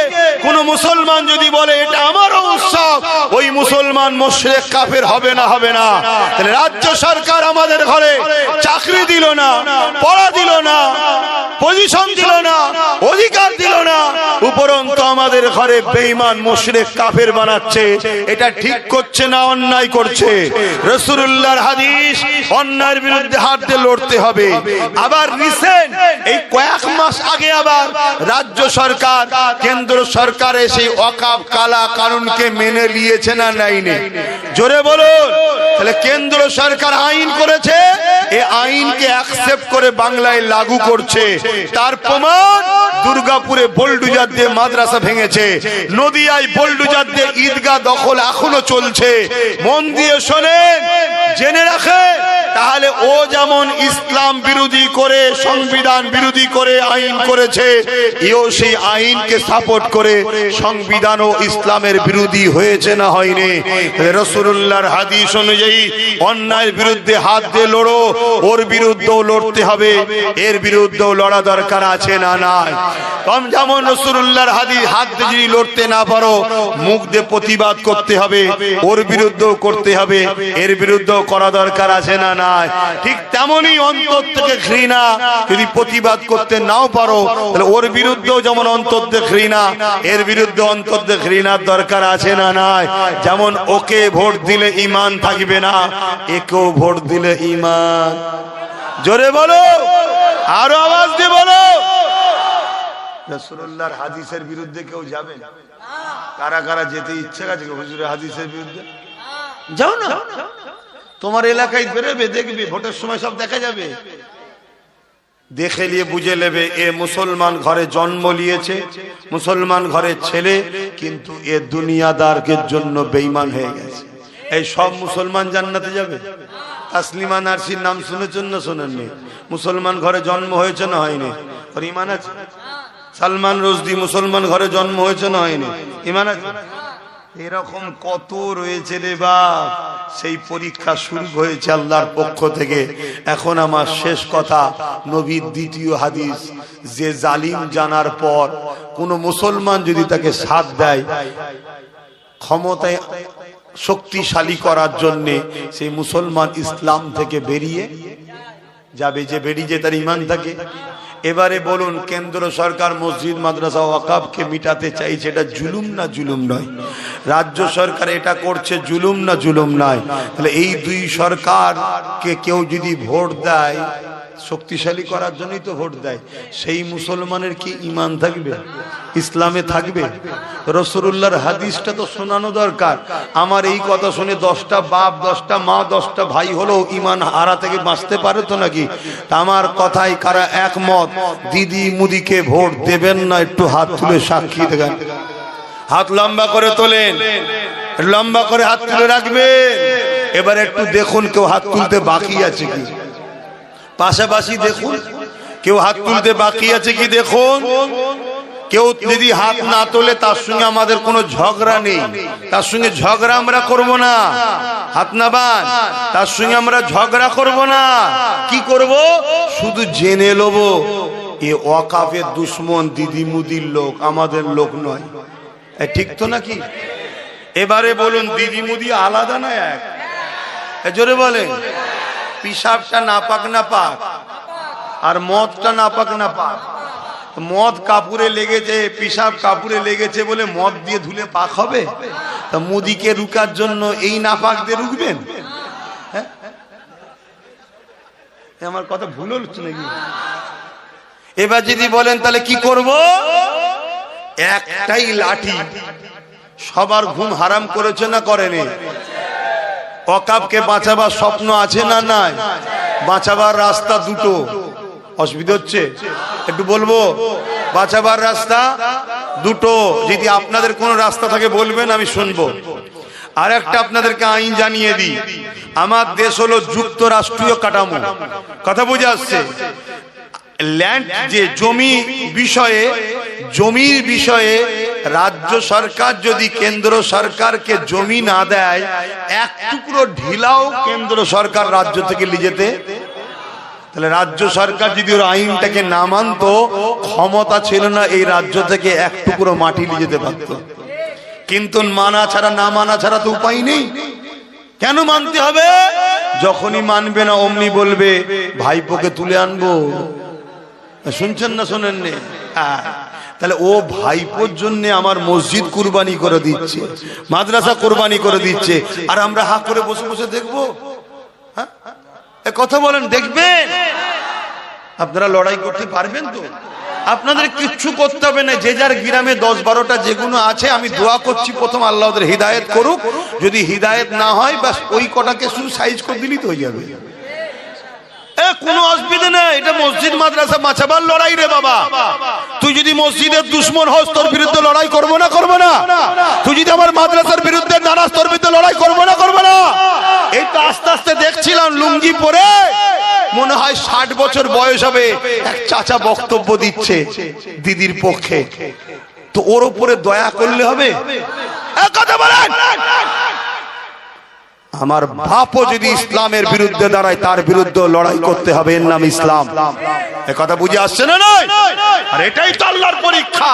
কোন মুসলমান যদি বলে এটা আমারও উৎসব, ওই মুসলমান মুশরিক কাফের হবে না? হবে না। তাহলে রাজ্য সরকার আমাদের ঘরে চাকরি দিল না, পড়া দিল না, পজিশন দিল না, অধিকার দিল না, উপরন্তু আমাদের ঘরে বেঈমান মুশরিক কাফের বানাচ্ছে, এটা ঠিক করছে না অন্যায় করছে? রাসূলুল্লাহর হাদিস, অন্যায়ের বিরুদ্ধে হাত দিয়ে লড়তে হবে। আবার রিসেন্ট এই কয়েক মাস আগে আবার রাজ্য সরকার কেন্দ্র সরকারের সেই ওয়াকফ কালা কানুনকে মেনে নিয়েছে না নেয়নি? জোরে বলুন। তাহলে কেন্দ্র সরকার আইন করেছে, এই আইনকে অ্যাকসেপ্ট করে বাংলায় লাগু করছে। তার প্রমাণ দুর্গাপুরে বোলডুজার দিয়ে মাদ্রাসা ভেঙেছে, নদিয়ায় বোলডুজার দিয়ে ঈদগাহ দখল এখনো চলছে। মন দিয়ে শোনেন, জেনে রাখেন, তাহলে ও যেমন ইসলাম বিরোধী করে, সংবিধান বিরোধী করে আইন করেছে, এও সেই আইনকে সাপোর্ট করে সংবিধান ও ইসলামের বিরোধী হয়েছে না হয়নি? রাসূলুল্লাহর হাদিস অনুযায়ী অন্যায়ের বিরুদ্ধে হাত দিয়ে লড়ো, ওর বিরুদ্ধেও লড়তে হবে, এর বিরুদ্ধেও লড়া দরকার আছে না নাই? তুমি যেমন রাসূলুল্লাহর হাদিস হাত দিয়ে যদি লড়তে না পারো, মুখ দিয়ে প্রতিবাদ করতে হবে, ওর বিরুদ্ধেও করতে হবে, এর বিরুদ্ধেও করা দরকার আছে না নাই? ঠিক তেমনই অন্তর থেকে ঘৃণা যদি প্রতিবাদ করতে নাও পারো, তাহলে ওর বিরুদ্ধেও যেমন অন্তর থেকে ঘৃণা, এর বিরুদ্ধে অন্তর থেকে ঘৃণার দরকার আছে না নাই? যেমন ওকে ভোট দিলে ঈমান থাকবে না, একেও ভোট দিলে ঈমান। জোরে বলো, আরো আওয়াজ দিয়ে বলো। রাসূলুল্লাহর হাদিসের বিরুদ্ধে কেউ যাবে? কারা কারা যেতে ইচ্ছে আছে হুজুরের হাদিসের বিরুদ্ধে? যাও না, তোমার এলাকায় বেরোবে, দেখবে ভোটের সময় সব দেখা যাবে। দেখে নিয়ে বুঝে নেবে এ মুসলমান ঘরে জন্ম নিয়েছে, মুসলমান ঘরের ছেলে, কিন্তু এ দুনিয়াদারকে জন্য বেঈমান হয়ে গেছে। এই সব মুসলমান জান্নাতে যাবে? তাসলিমা নার্সির নাম শুনেছেন না শোনেননি? মুসলমান ঘরে জন্ম হয়েছে না হয়নি? ওর ঈমান আছে? সালমান রুশদি মুসলমান ঘরে জন্ম হয়েছে না হয়নি? ঈমান আছে? এরকম কত রয়েছে রে বাপ। সেই পরীক্ষা শুরু হয়েছে আল্লাহর পক্ষ থেকে। এখন আমার শেষ কথা, নবীর দ্বিতীয় হাদিস, যে জালিম জানার পর কোন মুসলমান যদি তাকে সাথ দেয় ক্ষমতায় শক্তিশালী করার জন্য, সেই মুসলমান ইসলাম থেকে বেরিয়ে যাবে। যে বেরিয়ে তার ঈমান থাকে। এবারে বলুন, কেন্দ্র সরকার মসজিদ মাদ্রাসা ওয়াকফকে মিটাতে চাইছে, এটা জুলুম না জুলুম নয়? রাজ্য সরকার এটা করছে, জুলুম না জুলুম নয়? তাহলে এই দুই সরকারকে কেউ যদি ভোট দেয়, শক্তিশালী করার জন্যই তো ভোট দেয়, সেই মুসলমানের কি ঈমান থাকবে? ইসলামে থাকবে? রাসূলুল্লাহর হাদিসটা তো শোনানো দরকার। আমার এই কথা শুনে 10টা বাপ, 10টা মা, 10টা ভাই হলো ঈমান হারা থেকে বাঁচতে পারে তো নাকি? আমার কথাই কারা একমত দিদি মুদিকে ভোট দেবেন না? একটু হাত তুলে সাক্ষী দেন। হাত লম্বা করে তোলেন, লম্বা করে হাত তুলে রাখবেন। এবার একটু দেখুন কেউ হাত তুলতে বাকি আছে কি, পাশাপাশি দেখুন কেউ হাত তুলতে বাকি আছে কি দেখুন। কেউ যদি হাত না তোলে তার সঙ্গে আমাদের কোনো ঝগড়া নেই, তার সঙ্গে ঝগড়া আমরা করব না। হাত নামান, তার সঙ্গে আমরা ঝগড়া করব না। কি করব? শুধু জেনে নেব এ ওয়াকফের দুশমন, দিদি মুদির লোক, আমাদের লোক নয়। ঠিক তো নাকি? এবারে বলুন, দিদি মুদি আলাদা না এক? জোরে বলেন। পিসাবটা নাপাক না পাক, আর মদটা নাপাক না পাক? মদ কাপড়ে লেগেছে, পিসাব কাপড়ে লেগেছে বলে মদ দিয়ে ধুলে পাক হবে? তা মুদিকে রুকার জন্য এই নাপাক দিয়ে রুকবেন? আমার কথা ভুল হচ্ছে নাকি? এবার যদি বলেন তাহলে কি করব? একটাই লাঠি সবার ঘুম হারাম করেছে না করেনি? ওয়াকফকে বাঁচাবার স্বপ্ন আছে না নাই? বাঁচাবার রাস্তা দুটো। অসুবিধা হচ্ছে একটু বলবো? বাঁচাবার রাস্তা দুটো। যদি আপনাদের কোনো রাস্তা থাকে বলবেন, আমি শুনবো। আর একটা আপনাদেরকে আইন জানিয়ে দিই, আমার দেশ হলো যুক্তরাষ্ট্রীয় কাঠামো। কথা বুঝে আসছে? ল্যান্ড যে জমির বিষয়ে রাজ্য সরকার যদি কেন্দ্র সরকারকে জমি না দেয়, এক টুকরো ঢিলাও কেন্দ্র সরকার রাজ্য থেকে লিজেতে, তাহলে রাজ্য সরকার যদি ওর আইনটাকে না মানতো, ক্ষমতা ছিল না এই রাজ্য থেকে এক টুকরো মাটি লিজেতে পারত। কিন্তু মানা ছাড়া, না মানা ছাড়া তো উপায় নেই। কেন মানতে হবে? যখনই মানবে না অমনি বলবে ভাইপোকে তুলে আনবো। শুনছেন না শোনেননি? হ্যাঁ, তাহলে ও ভাইপোর জন্য আমার মসজিদ কুরবানি করে দিচ্ছে, মাদ্রাসা কুরবানি করে দিচ্ছে, আর আমরা হাঁ করে বসে বসে দেখবো? হ্যাঁ, কথা বলেন, দেখবেন? আপনারা লড়াই করতে পারবেন তো? আপনাদের কিচ্ছু করতে হবে না। যে যার গ্রামে 10-12টা যেগুলো আছে, আমি দোয়া করছি প্রথম আল্লাহ ওদের হিদায়েত করুক। যদি হিদায়েত না হয়, বাস ওই কটাকে শুধু সাইজ করে দিলেই তো হয়ে যাবে। কোনো অসুবিধা নেই। এটা মসজিদ মাদ্রাসা বাঁচাবার লড়াই রে বাবা। তুই যদি মসজিদের দুশ্মন হস, তোর বিরুদ্ধে লড়াই করবো না? করবো না? তুই যদি আমার মাদ্রাসার বিরুদ্ধে নারাজ, তোর বিরুদ্ধে লড়াই করবো না? করবো না? এই তো আস্তে আস্তে দেখছিলাম লুঙ্গি পরে, মনে হয় 60 বছর বয়স হবে, এক চাচা বক্তব্য দিচ্ছে দিদির পক্ষে। তো ওর উপরে দয়া করলে হবে? কথা বলেন। আমার বাপও যদি ইসলামের বিরুদ্ধে দাঁড়ায়, তার বিরুদ্ধে লড়াই করতে হবে। এর নাম ইসলাম। কথা বুঝে আসছে না? নয়? আর এটাই তো আল্লাহর পরীক্ষা।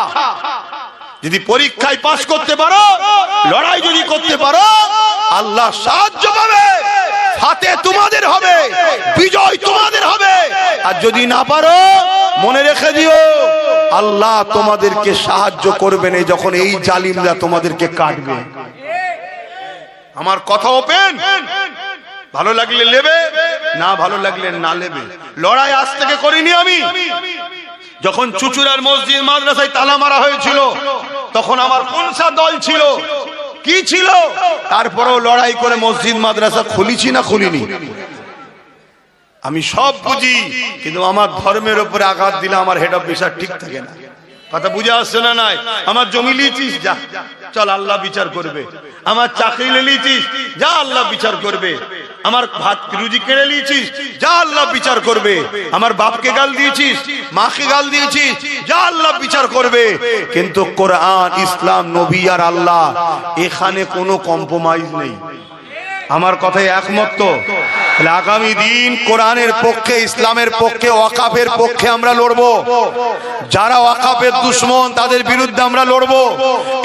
যদি পরীক্ষায় পাস করতে পারো, লড়াই যদি করতে পারো, আল্লাহ সাহায্য পাবে, হাতে তোমাদের হবে, বিজয় তোমাদের হবে। আর যদি না পারো, মনে রেখে দিও, আল্লাহ তোমাদেরকে সাহায্য করবেন যখন এই জালিমরা তোমাদেরকে কাটবে। আমার কথা ওপেন। ভালো লাগলে নেবে, না ভালো লাগলে না নেবে। লড়াই আজ থেকে করিনি আমি। যখন চুচুড়ার মসজিদ মাদ্রাসায় তালা মারা হয়েছিল, তখন আমার কোনসা দল ছিল, কি ছিল, তারপরেও লড়াই করে মসজিদ মাদ্রাসা খুলিছি না খুলিনি? আমি সব বুঝি, কিন্তু আমার ধর্মের উপরে আঘাত দিলে আমার হেড অফ বিচার ঠিক থাকে না। কথা বুঝে আসছে না? নাই? আমার জমি লিয়েছিস, যা, চল আল্লাহ বিচার করবে। আমার চাকরি নিয়েছিস, যা, আল্লাহ বিচার করবে। আমার ভাত রুজি কেড়ে নিয়েছিস, যা, আল্লাহ বিচার করবে। আমার বাপকে গাল দিয়েছিস, মাকে গাল দিয়েছিস, যা, আল্লাহ বিচার করবে। কিন্তু কোরআন, ইসলাম, নবী আর আল্লাহ, এখানে কোনো কম্প্রোমাইজ নেই। আমার কথায় একমত তো? আগামী দিন কোরআনের পক্ষে, ইসলামের পক্ষে, ওয়াকফের পক্ষে আমরা লড়বো। যারা ওয়াকফের দুশমন, তাদের বিরুদ্ধে আমরা লড়বো।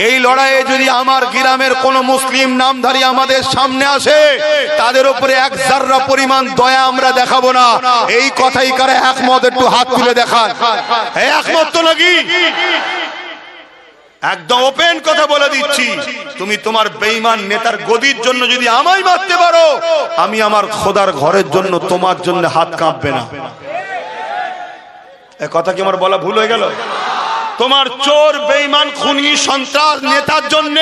এই লড়াইয়ে যদি আমার গ্রামের কোন মুসলিম নামধারী আমাদের সামনে আসে, তাদের উপরে এক জাররা পরিমাণ দয়া আমরা দেখাবো না। এই কথাই কারে একমত? একটু হাত তুলে দেখান। একমত তো নাকি? একদম ওপেন কথা বলে দিচ্ছি, তুমি তোমার বেঈমান নেতার গদির জন্য যদি আমায় মারতে পারো, আমি আমার খোদার ঘরের জন্য তোমার জন্য হাত কাঁপবে না। এ কথা কি আমার বলা ভুল হয়ে গেল? তোমার চোর, বেঈমান, খুনি, সন্ত্রাস নেতার জন্য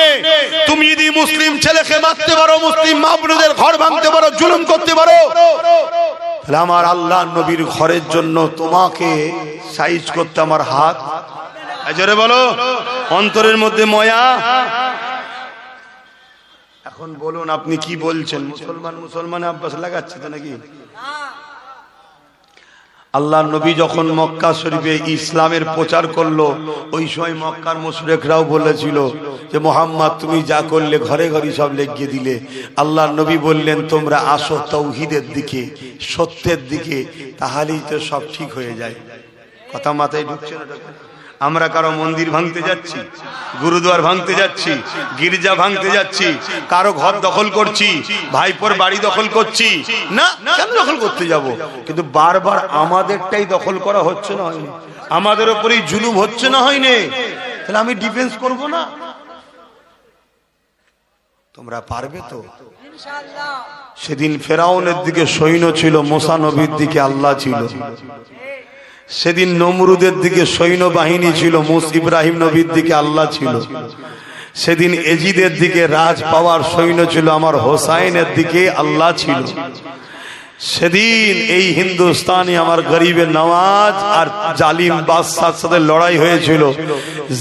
তুমি যদি মুসলিম ছেলেকে মারতে পারো, মুসলিম মা বোনদের ঘর ভাঙতে পারো, জুলুম করতে পারো, তাহলে আমার আল্লাহ নবীর ঘরের জন্য তোমাকে সাইজ করতে আমার হাত। জোরে বলো, অন্তরের মধ্যে ময়া। এখন বলুন আপনি কি বলছেন? মুসলমান আব্বাস লাগাচ্ছে তো নাকি? আল্লাহ নবী যখন মক্কা শরীফে ইসলামের প্রচার করলো, ওই সময় মক্কার মুশরিকরাও বলেছিল যে মুহাম্মদ তুমি যা করলে ঘরে ঘরে সব লেগিয়ে দিলে। আল্লাহ নবী বললেন তোমরা আসো তাওহীদের দিকে, সত্যের দিকে, তাহলেই তো সব ঠিক হয়ে যায়। কথা মাথায় ঢুকছে না? আমরা কারো মন্দির ভাঙতে যাচ্ছি, গুরুদুয়ার ভাঙতে যাচ্ছি, গির্জা ভাঙতে যাচ্ছি, কারো ঘর দখল করছি, ভাইপোর বাড়ি দখল করছি না? কেন দখল করতে যাব? কিন্তু বারবার আমাদেরটাই দখল করা হচ্ছে না, হয়নি? আমাদের উপরেই জুলুম হচ্ছে না, হয়নি? তাহলে আমি ডিফেন্স করব না? তোমরা পারবে তো? সেদিন ফেরাউনের দিকে সৈন্য ছিল, মুসা নবীর দিকে আল্লাহ ছিল। সেদিন নমরুদের দিকে সৈন্য বাহিনী ছিল, ইব্রাহিম নবীর দিকে আল্লাহ ছিল। সেদিন এজিদের দিকে রাজ পাওয়ার সৈন্য ছিল, আমার হোসাইনের দিকে আল্লাহ ছিল। সেদিন এই হিন্দুস্তানি আমার গরিবের নওয়াজ আর জালিম বাদশার সাথে লড়াই হয়েছিল।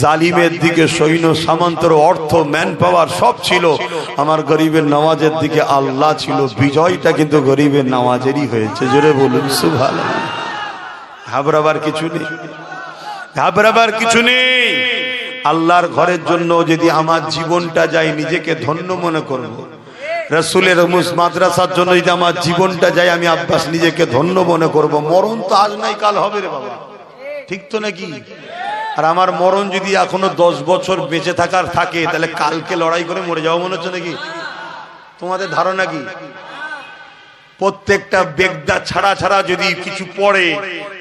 জালিমের দিকে সৈন্য সামন্তর অর্থ ম্যান পাওয়ার সব ছিল, আমার গরিবের নওয়াজের দিকে আল্লাহ ছিল। বিজয়টা কিন্তু গরিবের নওয়াজেরই হয়েছে। জোরে বলুন সুবহানাল্লাহ। ঘাবড়াবার কিছু নেই, ঘাবড়াবার কিছু নেই। আল্লাহর ঘরের জন্য যদি আমার জীবনটা যায়, নিজেকে ধন্য মনে করব। রাসূলের মাদ্রাসার জন্য যদি আমার জীবনটা যায়, আমি আব্বাস নিজেকে ধন্য মনে করব। মরণ তো আজ নাই কাল হবে রে বাবা, ঠিক তো নাকি? আর আমার মরণ যদি এখনো 10 বছর বেঁচে থাকার থাকে, তাহলে কালকে লড়াই করে মরে যাবো মনে হচ্ছে নাকি? তোমাদের ধারণা কি? প্রত্যেকটা বেগদা ছাড়া ছাড়া যদি কিছু পড়ে,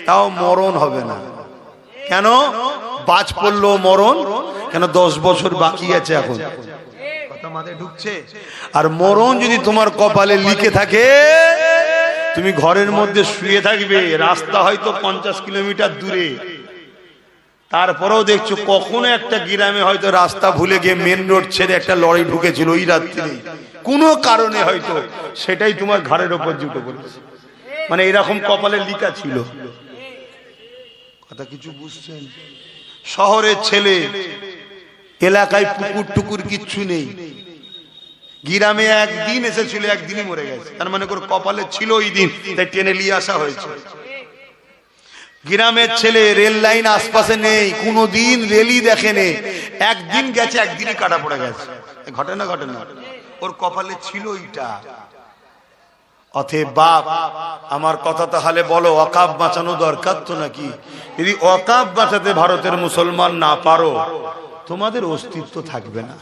তাও মরণ হবে না। কেন? বাজ পড়লো মরণ কেন? 10 বছর বাকি আছে এখন, কথা মাথায় ঢুকছে? আর মরণ যদি তোমার কপালে লিখে থাকে, তুমি ঘরের মধ্যে শুয়ে থাকবে, রাস্তা হয়তো 50 কিলোমিটার দূরে, তারপরেও দেখছো কখনো একটা গ্রামে হয়তো রাস্তা ভুলে গিয়ে মেন রোড ছেড়ে একটা লরি ঢুকেছিল ওই রাত্রে, কোনো কারণে হয়তো সেটাই তোমার ঘাড়ের ওপর জুটে পড়েছে। মানে এরকম কপালে লিখা ছিল। কথা কিছু বুঝছেন? শহরের ছেলে, এলাকায় পুকুর টুকুর কিচ্ছু নেই, গ্রামে একদিন এসেছিল, একদিনই মরে গেছে। তার মানে করে কপালে ছিল ওই দিন, তাই টেনে নিয়ে আসা হয়েছে। গ্রামের ছেলে, রেল লাইন আশপাশে নেই, কোনোদিন রেলই দেখেনি, একদিন গেছে, একদিনই কাটা পড়ে গেছে। ঘটে না? ঘটে না? ওর কপালে ছিল এইটা। অতএব বাপ, আমার কথা তাহলে বলো, ওয়াকাফ বাঁচানো দরকার তো নাকি? যদি ওয়াকাফ বাঁচাতে ভারতের মুসলমান না পারো, তোমাদের অস্তিত্ব থাকবে না,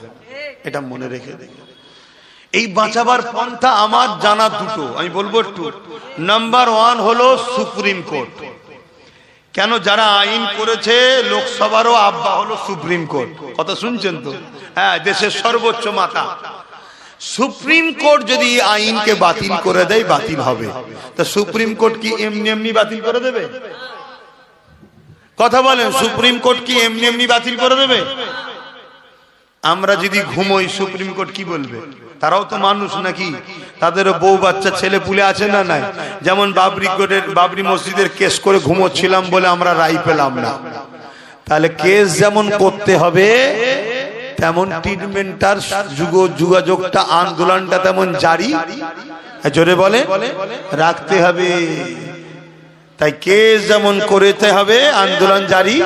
এটা মনে রেখে দেখে। এই বাঁচাবার পন্থা আমার জানা দুটো, আমি বলবো একটু। নাম্বার 1 হলো সুপ্রিম কোর্ট। কেন? যারা আইন করেছে লোকসভারও আব্বা হলো সুপ্রিম কোর্ট। কথা শুনছেন তো? হ্যাঁ, দেশের সর্বোচ্চ মাথা। সুপ্রিম কোর্ট যদি আইনকে বাতিল করে দেয়, বাতিল হবে। তা সুপ্রিম কোর্ট কি এমনি এমনি বাতিল করে দেবে? কথা বলেন, সুপ্রিম কোর্ট কি এমনি এমনি বাতিল করে দেবে? আমরা যদি ঘুমোই, সুপ্রিম কোর্ট কি বলবে? তারাও তো মানুষ নাকি? তাদেরও বউ বাচ্চা ছেলে পুলে আছে না নাই? যেমন বাবরি মসজিদের কেস করে ঘুমোচ্ছিলাম বলে আমরা রায় পেলাম না, তাহলে কেস যেমন করতে হবে, তেমন ট্রিটমেন্টটার যোগাযোগটা, আন্দোলনটা তেমন জারি, জোরে বলে, রাখতে হবে। তাই কেস যেমন করতে হবে, আন্দোলন জারি।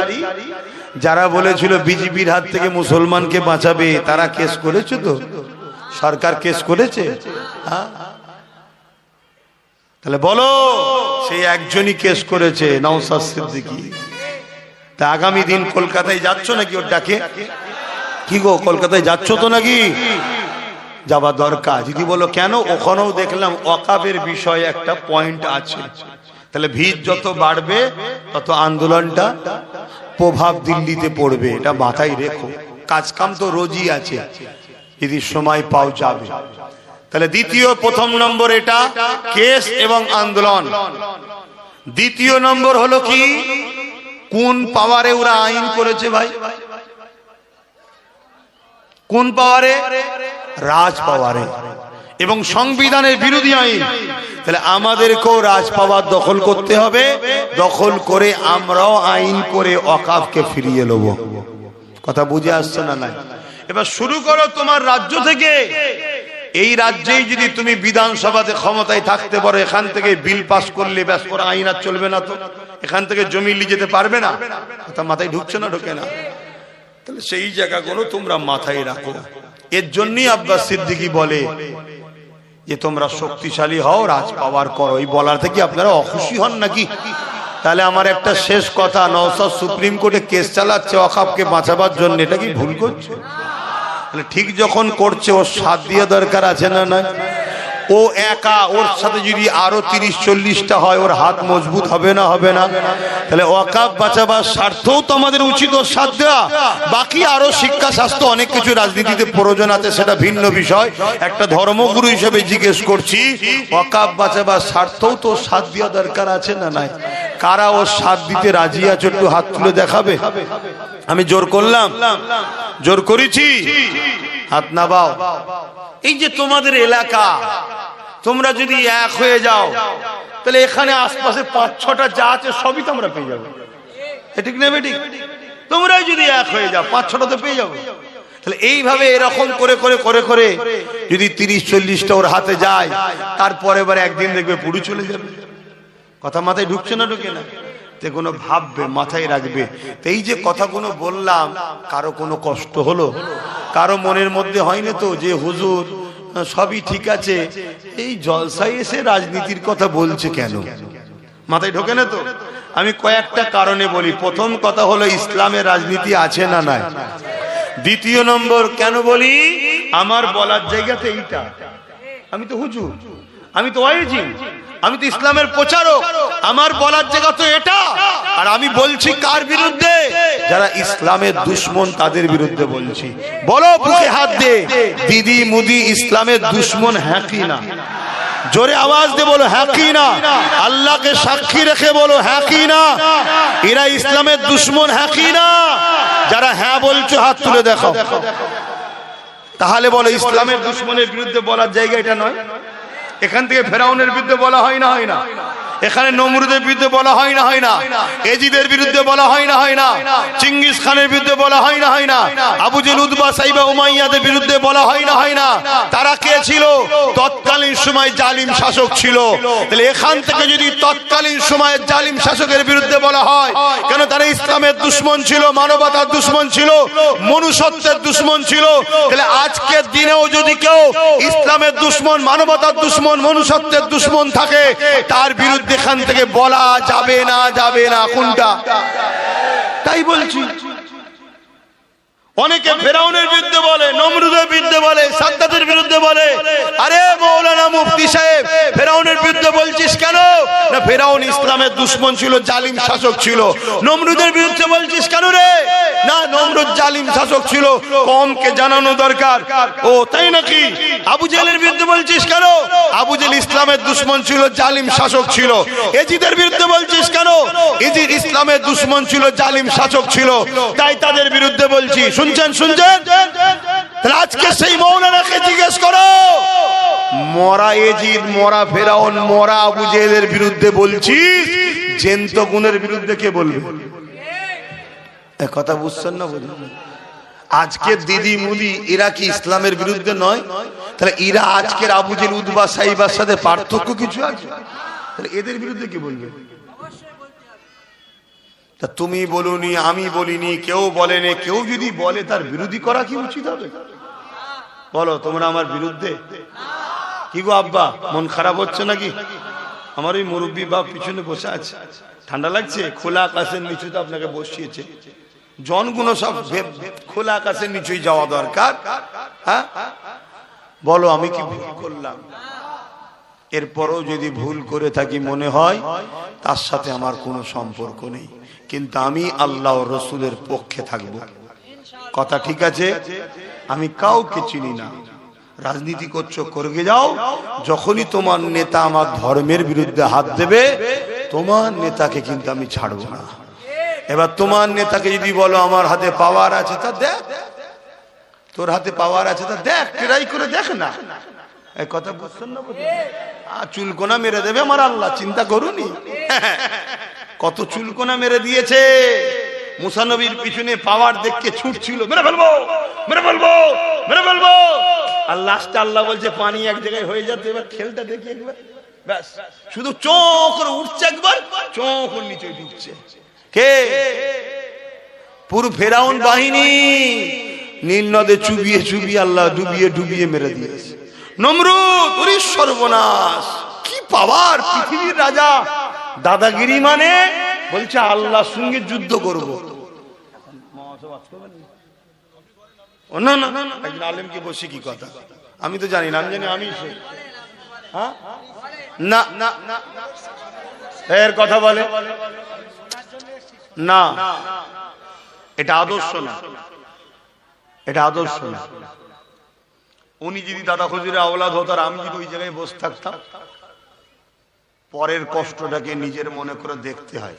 যারা বলেছিল বিজেপির হাত থেকে মুসলমানকে বাঁচাবে, তারা কেস করেছে তো? সরকার কেস করেছে? তাহলে বলো, সেই একজনই কেস করেছে, নওশাদ সিদ্দিকী। তা আগামী দিন কলকাতায় যাচ্ছ নাকি ওর ডাকে? কি গো, কলকাতায় যাচ্ছ তো নাকি? যাওয়া দরকার। যদি বলো কেন, ওখানেও দেখলাম ওয়াকাফের বিষয়ে একটা পয়েন্ট আছে। তাহলে ভিড় যত বাড়বে, তত আন্দোলনটা প্রভাব দিল্লিতে পড়বে, এটা মাথায় রেখো। কাজ কাম তো রোজই আছে, যদি সময় পাও যাবে। তাহলে দ্বিতীয়, প্রথম নম্বর এটা কেস এবং আন্দোলন। দ্বিতীয় নম্বর হলো কি, কোন পাওয়ারে ওরা আইন করেছে ভাই? কোন পাওয়ারে? রাজ পাওয়ারে, এবং সংবিধানের বিরোধী আইন। তাহলে আমাদেরকেও রাজ পাওয়ার দখল করতে হবে, দখল করে আমরাও আইন করে ওয়াকাফকে ফিরিয়ে নেব। কথা বুঝে আসছে না? নাই। এবার শুরু করো তোমার রাজ্য থেকে। এই রাজ্যেই যদি তুমি বিধানসভাতে ক্ষমতায় থাকতে পারো, এখান থেকে বিল পাস করলে ব্যাস, ওরা আইন আর চলবে না তো? এখান থেকে জমি নিয়ে যেতে পারবে না? কথা মাথায় ঢুকছে না? ঢোকে না? তাহলে সেই জায়গাগুলো তোমরা মাথায় রাখো। এর জন্যই আব্বাস সিদ্দিকী বলে যে তোমরা শক্তিশালী হও, রাজ পাওয়ার করো। এই বলার থেকে আপনারা অখুশি হন নাকি? তাহলে আমার একটা শেষ কথা, নওশাদ সুপ্রিম কোর্টে কেস চালাচ্ছে ওয়াকাফকে বাঁচাবার জন্য, এটা কি ভুল করছে? তাহলে ঠিক যখন করছে, ওর সাথ দিয়ে দরকার আছে না? নয়, ও একা, ওর সাথে যদি আরো 30-40টা হয় ওর হাত মজবুত হবে না? হবে না? তাহলে ওয়াকাফ বাঁচাবার স্বার্থেও তো আমাদের উচিত ওর সাথ দেওয়া। বাকি আরো শিক্ষা শাস্ত্র অনেক কিছু রাজনীতিতে প্রয়োজন আছে, সেটা ভিন্ন বিষয়। একটা ধর্মগুরু হিসেবে জিজ্ঞেস করছি, ওয়াকাফ বাঁচাবার স্বার্থেও তো সাথ দেওয়া দরকার আছে না নাই? কারা ওর সাথ দিতে রাজি আছে একটু হাত তুলে দেখাবে? আমি জোর করলাম? জোর করেছি? হাত নামাও। এই যে তোমাদের এলাকা, তোমরা যদি এক হয়ে যাও তাহলে এখানে আশপাশে 5-6টা যা আছে সবই তোমরা পেয়ে যাবে। ঠিক না বেঠিক? তোমরাই যদি এক হয়ে যাও 5-6টা তো পেয়ে যাবে। তাহলে এইভাবে এরকম করে করে করে করে যদি 30-40টা ওর হাতে যায়, তারপরে এবার একদিন দেখবে পুরো চলে যাবে। কথা মাথায় ঢুকছে না? ঢুকে না? তে কোনো ভাববে, মাথায় রাখবে। এই যে কথাগুলো বললাম, কারো কোনো কষ্ট হলো? কারো মনের মধ্যে হয়নি তো যে হুজুর সবই ঠিক আছে, এই জলসায় এসে রাজনীতির কথা বলছে কেন? মাথায় ঢোকে না তো? আমি কয়েকটা কারণে বলি। প্রথম কথা হলো, ইসলামের রাজনীতি আছে না নাই? দ্বিতীয় নম্বর কেন বলি, আমার বলার জায়গাতে এইটা। আমি তো হুজুর, আমি তো ওয়াইজি, আমি তো ইসলামের প্রচারক, আমার বলার জায়গা তো এটা। আর আমি বলছি কার বিরুদ্ধে? যারা ইসলামের দুশ্মন তাদের বিরুদ্ধে বলছি। বলো বুকে হাত দে, দিদি মুদি ইসলামের দুশ্মন হ্যাঁ কি না? জোরে আওয়াজ দে বলো হ্যাঁ কি না? আল্লাহকে সাক্ষী রেখে বলো হ্যাঁ কি না? এরা ইসলামের দুশ্মন হ্যাঁ কি না? যারা হ্যাঁ বলছো হাত তুলে দেখো। তাহলে বলো ইসলামের দুশ্মনের বিরুদ্ধে বলার জায়গা এটা নয়? এখান থেকে ফেরাউনের বিরুদ্ধে বলা হয় না? হয় না? এখানে নমরুদের বিরুদ্ধে বলা হয় না? হয় না? এজিদের বিরুদ্ধে বলা হয় না? হয় না? চিঙ্গিস খানের বিরুদ্ধে বলা হয় না? হয় না? আবু জেল, উতবা, সাইবা, উমাইয়াদের বিরুদ্ধে বলা হয় না? হয় না? তারা কে ছিল? তৎকালীন সময় জালিম শাসক ছিল। তাহলে এখান থেকে যদি তৎকালীন সময়ের জালিম শাসকের বিরুদ্ধে বলা হয়, কেন? তারা ইসলামের দুশ্মন ছিল, মানবতার দুশ্মন ছিল, মনুষ্যত্বের দুশ্মন ছিল। তাহলে আজকের দিনেও যদি কেউ ইসলামের দুশ্মন, মানবতার দুশ্মন, মনুষ্যত্বের দুশ্মন থাকে, তার বিরুদ্ধে এখান থেকে বলা যাবে না? যাবে না? কোনটা? তাই বলছি। অনেকে ফেরাউনের বিরুদ্ধে বলে, নমরুদের বিরুদ্ধে বলে, সাদ্দাতের বিরুদ্ধে বলে। আরে মৌলানা মুফতি সাহেব, ফেরাউনের বিরুদ্ধে বলছিস কেন? না, ফেরাউন ইসলামের দুশ্মন ছিল, জালিম শাসক ছিল। নমরুদের বিরুদ্ধে বলছিস কেন রে? না, নমরুদ জালিম শাসক ছিল, কমকে জানানো দরকার। ও তাই নাকি? আবু জেলের বিরুদ্ধে বলছিস কেন? আবু জেল ইসলামের দুশ্মন ছিল, জালিম শাসক ছিল। এজিদের বিরুদ্ধে বলছিস কেন? এজিদ ইসলামের দুশ্মন ছিল, জালিম শাসক ছিল, তাই তাদের বিরুদ্ধে বলছি। শুনছেন? শুনছেন? আজকে সেই মৌলানাকে জিজ্ঞেস করো, মরা এজিদ, মরা ফেরাউন, মরা আবু জেহেলের বিরুদ্ধে বলছিস, জেন্ত গুণের বিরুদ্ধে কে বলবে? কথা বুঝছেন না? বলুন, আজকে দিদি মুদি এরা কি ইসলামের বিরুদ্ধে নয়? তাহলে এরা আজকের আবু জেহেল, উতবা, সাইবার সাথে পার্থক্য কিছু আছে? তাহলে এদের বিরুদ্ধে কি বলবে? তা তুমি বলুনি, আমি বলিনি, কেউ বলেনি। কেউ যদি বলে তার বিরোধী করা কি উচিত হবে? বলো তোমরা আমার বিরুদ্ধে? কি গো আব্বা, মন খারাপ হচ্ছে নাকি? আমার ওই মুরব্বী বাপ পিছনে বসে আছে, ঠান্ডা লাগছে? খোলা আকাশের নিচুতে আপনাকে বসিয়েছে, জনগুলো সব খোলা আকাশের নিচুই যাওয়া দরকার। হ্যাঁ, বলো আমি কি ভুল করলাম? এরপরও যদি ভুল করে থাকি মনে হয় তার সাথে আমার কোনো সম্পর্ক নেই, কিন্তু আমি আল্লাহ রসুলের পক্ষে থাকব। কথা ঠিক আছে? আমি কাউকে চিনি না। রাজনীতি করছো, করবে যাও। যখনই তোমার নেতা আমার ধর্মের বিরুদ্ধে হাত দেবে, তোমার নেতাকে কিন্তু আমি ছাড়বো না। এবার তোমার নেতাকে যদি বলো আমার হাতে পাওয়ার আছে, তা দেখ। তোর হাতে পাওয়ার আছে তা দেখ, ট্রাই করে দেখ না। এই কথা বুঝছেন না? চুলকোনা মেরে দেবে আমার আল্লাহ, চিন্তা করুনি? কত চুলকোনা মেরে দিয়েছে। মুসা নবীর পিছনে পাওয়ার দেখে ছুটছিল, মেরে ফেলবো, মেরে ফেলবো, মেরে ফেলবো। আর লাস্টে আল্লাহ বলছে পানি এক জায়গায় হয়ে যাচ্ছে, এবার খেলটা দেখি একবার, ব্যাস। শুধু চোখ করে উঠছে একবার, চোখ নিচে ঢুকছে। কে? পুরো ফেরাউন বাহিনী নীল নদে চুবিয়ে চুবিয়ে আল্লাহ ডুবিয়ে ডুবিয়ে মেরে দিয়েছে। নমরুদ, ওরে সর্বনাশ, কি পাওয়ার! পৃথিবীর রাজা, দাদাগিরি মানে বলছে আল্লাহর সঙ্গে যুদ্ধ করব। না না না, একজন আলেমকে বসে কি কথা? আমি তো জানি না, আমি জানি আমি না এর কথা বলে না, এটা আদর্শ না, এটা আদর্শ না। উনি যদি দাদা হুজুরের আওলাদ হতো আর আমি যদি ওই জায়গায় বসে থাকতাম, পরের কষ্টটাকে নিজের মনে করে দেখতে হয়,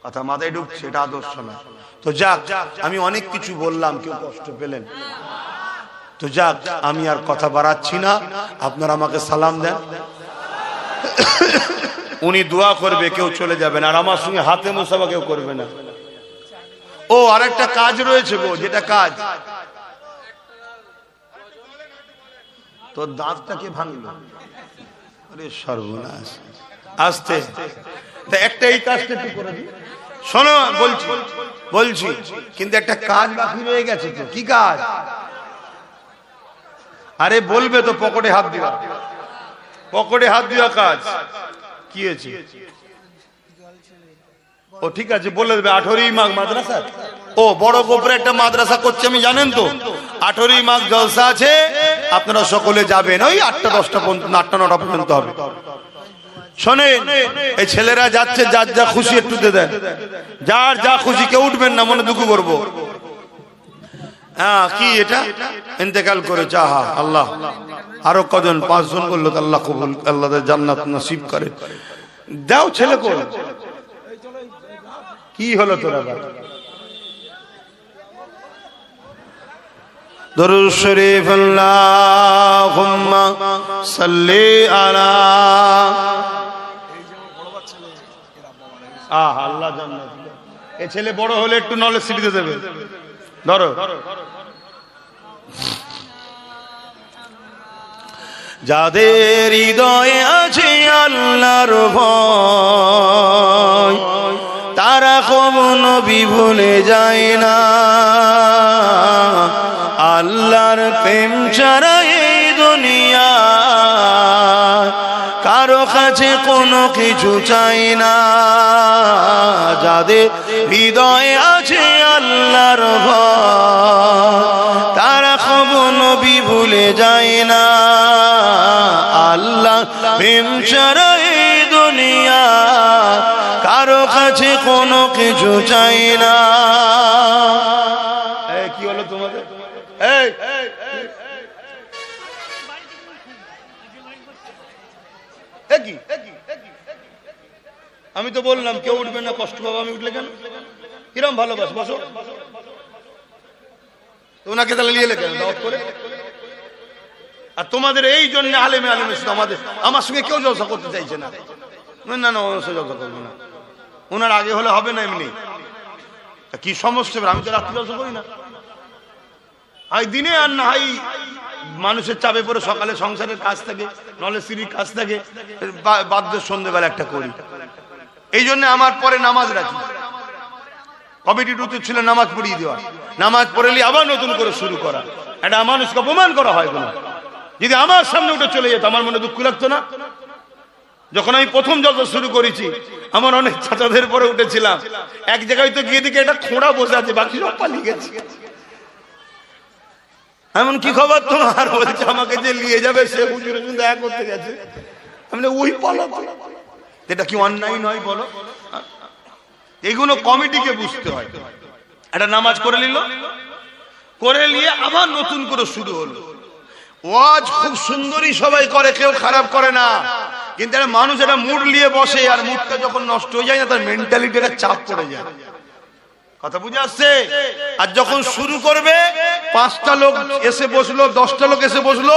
কথা মাথায় ঢুকছে, এটা আদর্শ না। তো যাক, আমি অনেক কিছু বললাম, কেউ কষ্ট পেলেন তো যাক, আমি আর কথা বাড়াচ্ছি না, আপনারা আমাকে সালাম দেন। উনি দোয়া করবে, কেউ চলে যাবেন, আর আমার সঙ্গে হাতে মুসাফা কেউ করবে না। ও আরেকটা কাজ রয়েছে গো, যেটা কাজ, তোর দাঁতটাকে ভাঙলো, আরে সর্বনাশ, আস্তে একটা এই কাজটা একটু করে দিই। শোনো, বলছি কিন্তু একটা কাজ বাকি রয়ে গেছে। তো কি কাজ? আরে বলবে তো, পকেটে হাত দিবা, পকেটে হাত দেওয়া কাজ। কি হয়েছে? ও ঠিক আছে, বলে দেবে। 18ই মাঘ মাদ্রাসা, ও বড় গোপরে একটা মাদ্রাসা করছে, আমি জানেন তো, 18ই মাঘ জলসা আছে, আপনারা সকলে যাবেন, ওই 8টা 10টা পর্যন্ত, 8টা 9টা পর্যন্ত হবে। শোনেন, এই ছেলেরা যাচ্ছে, যার যা খুশি একটু দিয়ে দেন, যার যা খুশি, কেউ উঠবেন না, মনে দুঃখ করবো। হ্যাঁ, কি এটা ইন্তেকাল করেছে, আহা আল্লাহ, আরো কজন 5 জন বললো, আল্লাহ কবুল, আল্লাহ জান্নাত নসিব করে দাও। ছেলে কোন কি হলো তোরা? দরুদ শরীফ, আল্লাহুম্মা সাল্লি আলা, আল্লাহ জান্নাত। এই ছেলে বড় হলে একটু নলেজ সিটিতে দেবে। ধরো, যাদের হৃদয়ে আছে আল্লাহর ভয়, তারা কখনো ভুলে যায় না। আল্লাহর প্রেম ছাড়া এই দুনিয়া কারো কাছে কোনো কিছু চাই না। যাদের হৃদয়ে আছে আল্লাহর ভয়, তারা কখনো ভুলে যায় না। আল্লাহ প্রেম ছাড়া এই দুনিয়া কারো কাছে কোনো কিছু চাই না। কি হলো তোমাদের? আমি তো বললাম কেউ উঠবে না, কষ্ট পাবো, আমি উঠলে কেন? কিরম ভালোবাস, বসো। ওনাকে তাহলে নিয়ে কেন দাওয়াত করে? আর তোমাদের এই জন্য আলেমে আমাদের, আমার সঙ্গে কেউ জলসা করতে চাইছে না। না না, জলসা করবো না, ওনার আগে হলে হবে না। এমনি কি সমস্যা? আমি তো রাত্রি জলসা করি না, হয় দিনে, আর না হয় মানুষের চাপে পড়ে সকালে সংসারের কাজ থাকে, নলে স্ত্রীর কাজ থাকে, বাধ্য সন্ধ্যেবেলা একটা করি। এই জন্য আমার পরে নামাজ রাখি। কমিটির উচিত ছিল নামাজ পড়িয়ে দেওয়া, নামাজ পড়েলি আবার নতুন করে শুরু করা। এটা মানুষকে অপমান করা হয় কোনো। যদি আমার সামনে উঠে চলে যেত, আমার মনে দুঃখ লাগতো না? যখন আমি প্রথম জলসা শুরু করেছি, আমার অনেক চাচাদের পরে উঠেছিলাম, এক জায়গায় তো গিয়ে দিকে একটা খোঁড়া বসে আছে, বাকি সব পালিয়ে গেছে। এমন কি খবর তোমার? বলছে আমাকে যে নিয়ে যাবে সে হুজুরের সঙ্গে দেখা করতে গেছে। আমি ওই পালা, এটা কি অন্যায় নয় বলো? এগুলো কমিটিকে বুঝতে হয়। একটা নামাজ করে নিল, করে নিয়ে আবার নতুন করে শুরু হলো। ওয়াজ খুব সুন্দরই সবাই করে, কেউ খারাপ করে না, কিন্তু একটা মানুষ একটা মুড নিয়ে বসে, আর মুডটা যখন নষ্ট হয়ে যায় না, তার মেন্টালিটিটা চাপ পড়ে যায়। কথা বুঝে আসছে? আর যখন শুরু করবে, 5টা লোক এসে বসলো, 10টা লোক এসে বসলো,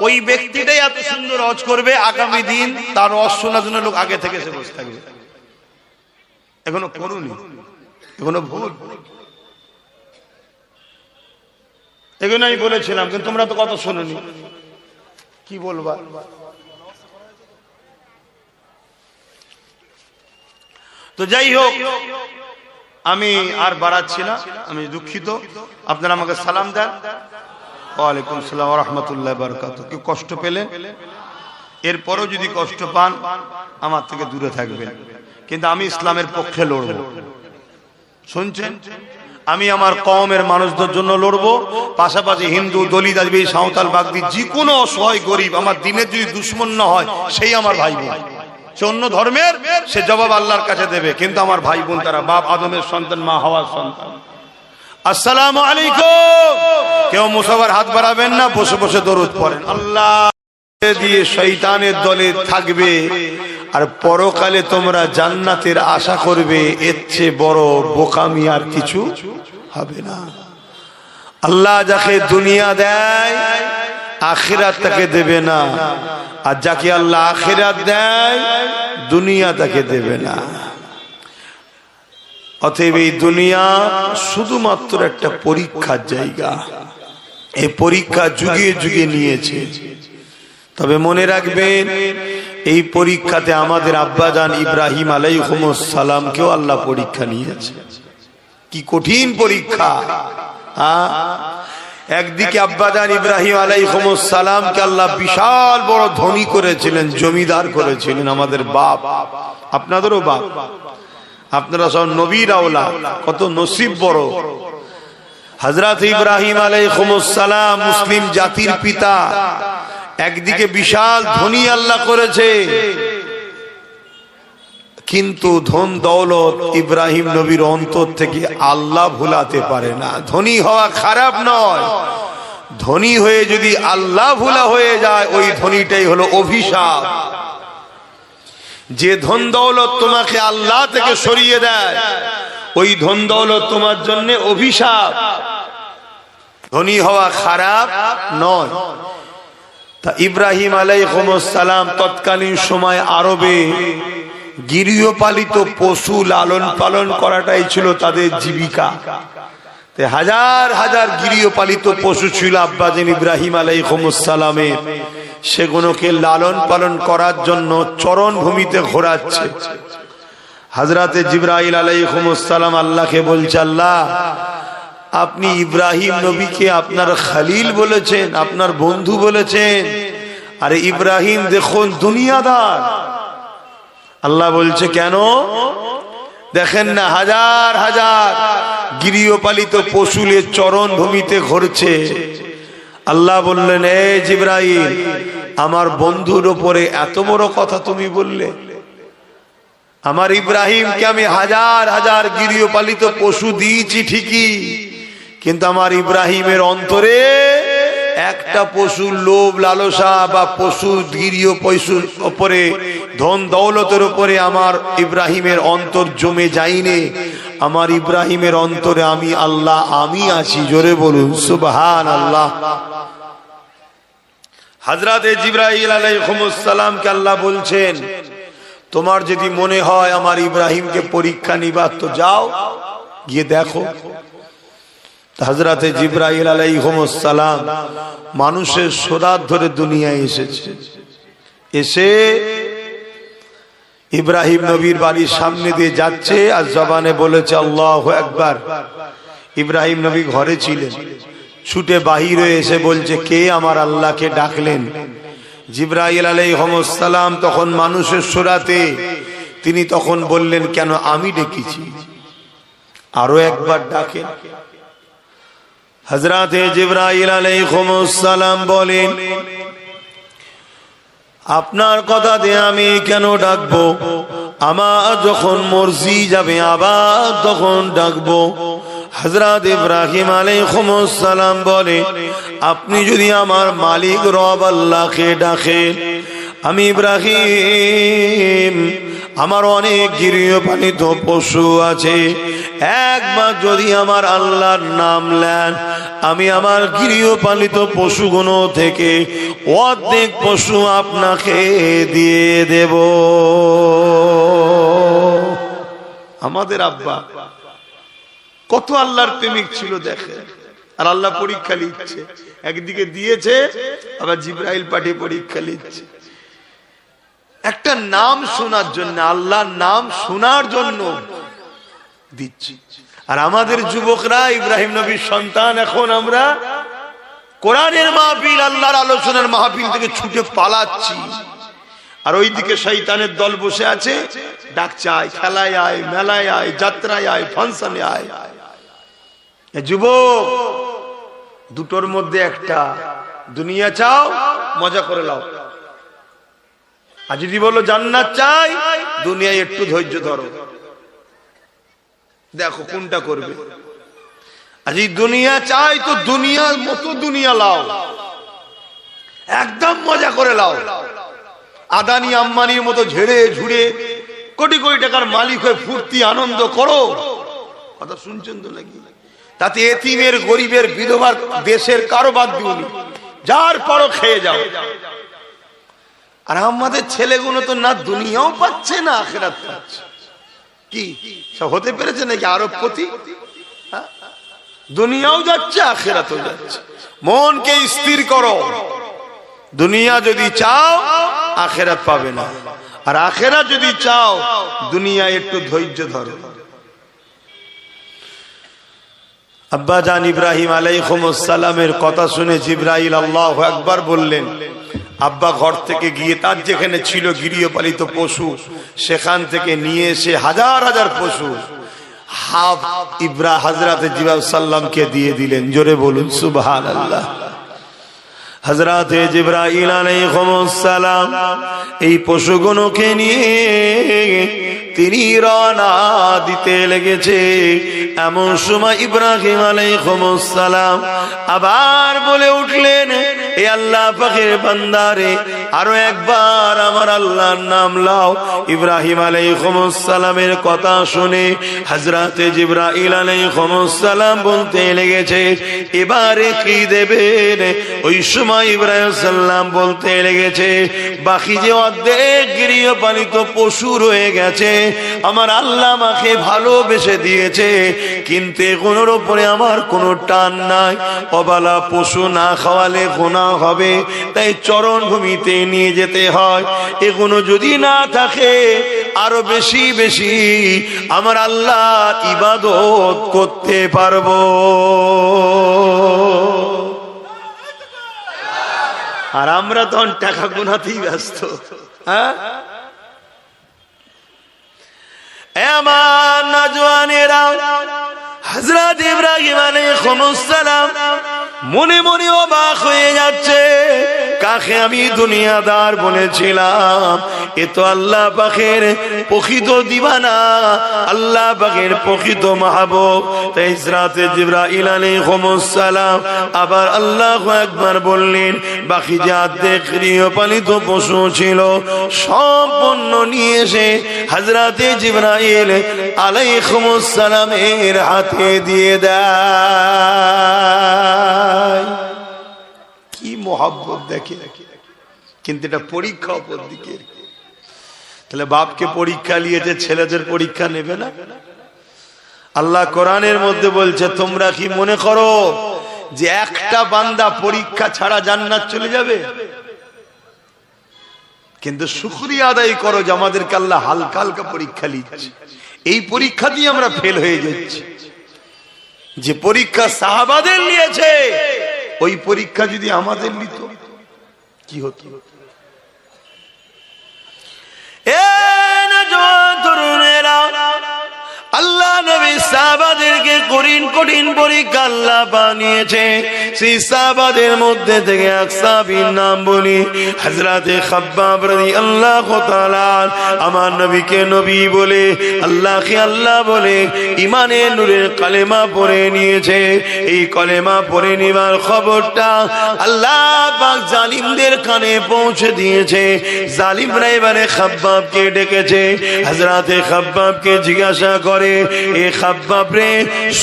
ওই ব্যক্তিটাই এত সুন্দর ওয়াজ করবে, আগামী দিন তার ওয়াজ শোনার জন্য লোক আগে থেকে এসে বসে থাকবে। এখনো করুনি, এখনো ভুল। এগুলো আমি বলেছিলাম, কিন্তু তোমরা তো কত শোনোনি, কি বলবা? তো যাই হোক, আমি আর বাড়াচ্ছি না, আমি দুঃখিত। আপনারা আমাকে সালাম দেন। ওয়ালাইকুম সালাম ওয়া রাহমাতুল্লাহি ওয়া বারাকাতুহু। কেউ কষ্ট পেলে, এরপরও যদি কষ্ট পান, আমার থেকে দূরে থাকবেন, কিন্তু আমি ইসলামের পক্ষে লড়ব। শুনছেন? আমি আমার কওমের মানুষদের জন্য লড়বো, পাশাপাশি হিন্দু, দলিত, আজবি, সাঁওতাল, বাগদি, যে কোনো অসহায় গরিব আমার দিনের যদি দুশ্মন না হয় সেই আমার ভাই বোন। সে অন্য ধর্মের, সে জবাব আল্লাহর কাছে দেবে, কিন্তু আমার ভাই বোন তারা বাপ আদমের সন্তান, মা হাওয়ার সন্তান। আসসালামু আলাইকুম। কেউ মুসাফার হাত বাড়াবেন না, বসে বসে দরুদ পড়েন। আল্লাহ দিয়ে শয়তানের দলে থাকবে আর পরকালে তোমরা জান্নাতের আশা করবে, এর চেয়ে বড় বোকামি আর কিছু হবে না। আল্লাহ যাকে দুনিয়া দেয় আখিরাত তাকে দেবে না, আর যাকে আল্লাহ আখিরাত দেয় দুনিয়া তাকে দেবে না। অতএব এই দুনিয়া শুধুমাত্র একটা পরীক্ষার জায়গা, এই পরীক্ষা যুগে যুগে নিয়েছে। তবে মনে রাখবেন, এই পরীক্ষাতে আমাদের আব্বাজান ইব্রাহিম আলাইহিস সালামকেও আল্লাহ পরীক্ষা নিয়েছে। কি কঠিন পরীক্ষা! একদিকে আব্বাজান ইব্রাহিম আলাইহিস সালামকে আল্লাহ বিশাল বড় ধনী করেছিলেন, জমিদার করেছিলেন, আমাদের বাপ, আপনাদেরও বাপ, আপনারা সব নবীর আওলাদ, কত নসিব বড়। হযরত ইব্রাহিম আলাইহিস সালাম মুসলিম জাতির পিতা, একদিকে বিশাল ধনী আল্লাহ করেছে, কিন্তু ধন দৌলত ইব্রাহিম নবীর অন্তর থেকে আল্লাহ ভুলাতে পারে না। ধনী হওয়া খারাপ নয়, ধনী হয়ে যদি আল্লাহ ভুলা হয়ে যায় ওই ধনীটাই হলো অভিশাপ। যে ধন দৌলত তোমাকে আল্লাহ থেকে সরিয়ে দেয় ওই ধন দৌলত তোমার জন্য অভিশাপ। ধনী হওয়া খারাপ নয়। তা ইব্রাহিম আলাইহিস সালাম তৎকালীন সময় আরবে গৃহপালিত পশু লালন পালন করাটাই ছিল তাদের জীবিকা। হাজার হাজার গৃহপালিত পশু ছিল আব্বাজান ইব্রাহিম আলাইহিস সালামের, সেগুলোকে লালন পালন করার জন্য চরণ ভূমিতে ঘোরাচ্ছে। হযরতে জিবরাইল আলাইহিস সালাম আল্লাহকে বলছে, আল্লাহ আপনি ইব্রাহিম নবীকে আপনার খলিল বলেছেন, আপনার বন্ধু বলেছেন, আরে ইব্রাহিম দেখুন দুনিয়াদার। আল্লাহ বলছে কেন? দেখেন না হাজার হাজার গৃহপালিত পশুলের চরণ ভূমিতে ঘুরছে। আল্লাহ বললেন, এ জিবরাইল, আমার বন্ধুর উপরে এত বড় কথা তুমি বললে? আমার ইব্রাহিমকে আমি হাজার হাজার গৃহপালিত পশু দিয়েছি ঠিকই, কিন্তু আমার ইব্রাহিমের অন্তরে একটা পশুর লোভ লালসা বা পশু গৃহ পশুর উপরে, ধন দৌলতের উপরে আমার ইব্রাহিমের অন্তর জমে যায়নি। আমার ইব্রাহিমের অন্তরে আমি আল্লাহ, আমি আছি। জোরে বলুন সুবহানাল্লাহ। হযরতে জিবরাইল আলাইহিস সালামকে আল্লাহ বলছেন, তোমার যদি মনে হয় আমার ইব্রাহিমকে পরীক্ষা নিবার তো যাও, গিয়ে দেখো। হযরতে জিবরাইল আলাইহিস সালাম মানুষের সোরাত ধরে দুনিয়ায় এসেছে। এসে ইব্রাহিম নবীর বাড়ির সামনে দিয়ে যাচ্ছে আর জবানে বলেছে আল্লাহু আকবার। ইব্রাহিম নবী ঘরে ছিলেন, ছুটে বাহির হয়ে এসে বলছে, কে আমার আল্লাহকে ডাকলেন? জিবরাইল আলাইহিস সালাম তখন মানুষের সোরাতে, তিনি তখন বললেন, কেন আমি ডেকেছি, আরো একবার ডাকেন। হযরতে জিবরাইল আলাইহিস সালাম বলেন, আপনার কথা দিয়ে আমি কেন ডাকবো? আমার যখন মর্জি যাবে আবার তখন ডাকবো। হযরত ইব্রাহিম আলাইহিস সালাম বলে, আপনি যদি আমার মালিক রব আল্লাহকে ডাকেন, আমি ইব্রাহিম, আমার অনেক গৃহপালিত পশু আছে, একবার যদি আমার আল্লাহর নাম নেন, আমি আমার গৃহপালিত পশুগুলো থেকে অর্ধেক পশু আপনাকে দিয়ে দেব। আমাদের আব্বা কত আল্লাহর প্রেমিক ছিল দেখে, আর আল্লাহ পরীক্ষা নিচ্ছে। একদিকে দিয়েছে, আবার জিবরাইল পাঠিয়ে পরীক্ষা নিচ্ছে। একটা নাম শোনার জন্য, আল্লাহর নাম শোনার জন্য দিচ্ছি। আর আমাদের যুবকরা ইব্রাহিম নবীর সন্তান, এখন আমরা কোরআনের মাহফিল, আল্লাহর আলোচনার মাহফিল থেকে ছুটে পালাচ্ছি, আর ওইদিকে শয়তানের দল বসে আছে, ডাকছে আয়, খেলায় আয়, মেলায় আয়, যাত্রায় আয়, ফাংশনে আয়। যুবক, দুটোর মধ্যে একটা, দুনিয়া চাও মজা করে লাও, আর যদি বলো জান্নাত চাই দুনিয়ায় একটু ধৈর্য ধরো, দেখো কোনটা করবে। আর যদি দুনিয়া চাই তো দুনিয়ার মতো দুনিয়া লাও, একদম মজা করে লাও, আদানি আম্বানির মতো ঝেড়ে ঝুড়ে কোটি কোটি টাকার মালিক হয়ে ফুর্তি আনন্দ করো। কথা শুনছেন তো নাকি? তাতে এতিমের গরিবের বিধবার দেশের কারো বাদ দিওনি, যার পরও খেয়ে যাও। আর আমাদের ছেলেগুলো তো না দুনিয়াও পাচ্ছে না আখিরাত পাচ্ছে। কি সব হতে পেরেছে নাকি আরবপতি? দুনিয়াও যাচ্ছে আখিরাতও যাচ্ছে। মনকে স্থির করো, দুনিয়া যদি চাও আখিরাত পাবে না, আর আখিরাত যদি চাও দুনিয়া একটু ধৈর্য ধরো। আব্বা জান ইব্রাহিম আলাইহিস সালামের কথা শুনে জিবরাইল আল্লাহু আকবার বললেন। আব্বা ঘর থেকে গিয়ে তার যেখানে ছিল গৃহপালিত পশু, সেখান থেকে নিয়ে এসে হাজার হাজার পশু হযরতে জিবরাইল সাল্লামকে দিয়ে দিলেন। জোরে বলুন সুবহানাল্লাহ। হযরতে জিবরাইল আলাইহিস সালাম এই পশুগুলোকে নিয়ে তিনি রওনা দিতে লেগেছে। এমন সময় ইব্রাহিম আলাইহিস সালাম আবার বলে উঠলেন, এ আল্লাহ পাকের বান্দারে, আরো একবার আমার আল্লাহর নাম লাও। ইব্রাহিম আলাইহিস সালামের কথা শুনে হযরতে জিবরাইল আলাইহিস সালাম বলতে লেগেছে, এবারে কি দেবেন? ওই সময় ইব্রাহিম সাল্লাম বলতে লেগেছে, বাকি যে অর্ধেক গৃহপালিত পশু রয়ে গেছে আমার আল্লাহ আমাকে ভালোবেসে দিয়েছে, কিন্তু এগুলোর উপরে আমার কোনো টান নাই। অবালা পশু না খাওয়ালে গুনাহ হবে, তাই চরণ ভূমিতে নিয়ে যেতে হয়। এগুলো যদি না থাকে আরো বেশি বেশি আমার আল্লাহ ইবাদত করতে পারবো। আর আমরা তখন টাকা গুনাতেই ব্যস্ত। হ্যাঁ, আমার নওজওয়ানেরা, হযরত ইব্রাহিম আলাইহিস সালাম মনে মনে অবাক হয়ে যাচ্ছে, কাকে আমি দুনিয়াদার বলেছিলাম, এ তো আল্লাহ পাকের প্রকৃত দিওয়ানা, আল্লাহ পাকের প্রকৃত মাহবুব। তাই হযরত জিবরাইল আলাইহিস সালাম আবার আল্লাহু আকবার বললেন, বাকি যে অর্ধেক গৃহপালিত পশু ছিল সম্পূর্ণ নিয়ে এসে হযরত জিবরাইল আলাইহিস সালামের হাতে দিয়ে দেয়। কি মোহাব্বত দেখে। কিন্তু এটা পরীক্ষা অপর দিকে। তাহলে বাপকে পরীক্ষা নিয়েছে, ছেলেদের পরীক্ষা নেবে না? আল্লাহ কোরআনের মধ্যে বলছে, তোমরা কি মনে করো যে একটা বান্দা পরীক্ষা ছাড়া জান্নাত চলে যাবে? কিন্তু শুকরিয়া আদায় করো যে আমাদেরকে আল্লাহ হালকা হালকা পরীক্ষা নিচ্ছে। এই পরীক্ষা দিয়ে আমরা ফেল হয়ে যাচ্ছি। যে পরীক্ষা সাহাবাদের নিয়েছে, ওই পরীক্ষা যদি আমাদের নিত কি হতো? আল্লাহ নবী সাহাবাদেরকে কঠিন কঠিন পরীক্ষা আল্লাহ বানিয়েছে। সেই সাহাবাদের মধ্যে থেকে এক সাহাবীর নাম বলি, হযরতে খাব্বাব রাদিয়াল্লাহু তাআলা। আমার নবীকে নবী বলে, আল্লাহকে আল্লাহ বলে ঈমানের নূরের কালেমা পড়ে নিয়েছে। এই কালেমা পড়ে নেওয়ার খবরটা আল্লাহ পাক জালিমদের কানে পৌঁছে দিয়েছে। জালিমরা এবারে খাব্বাবকে ডেকেছে। হযরতে খাব্বাবকে জিজ্ঞাসা করে, এ খাব্বাব রে,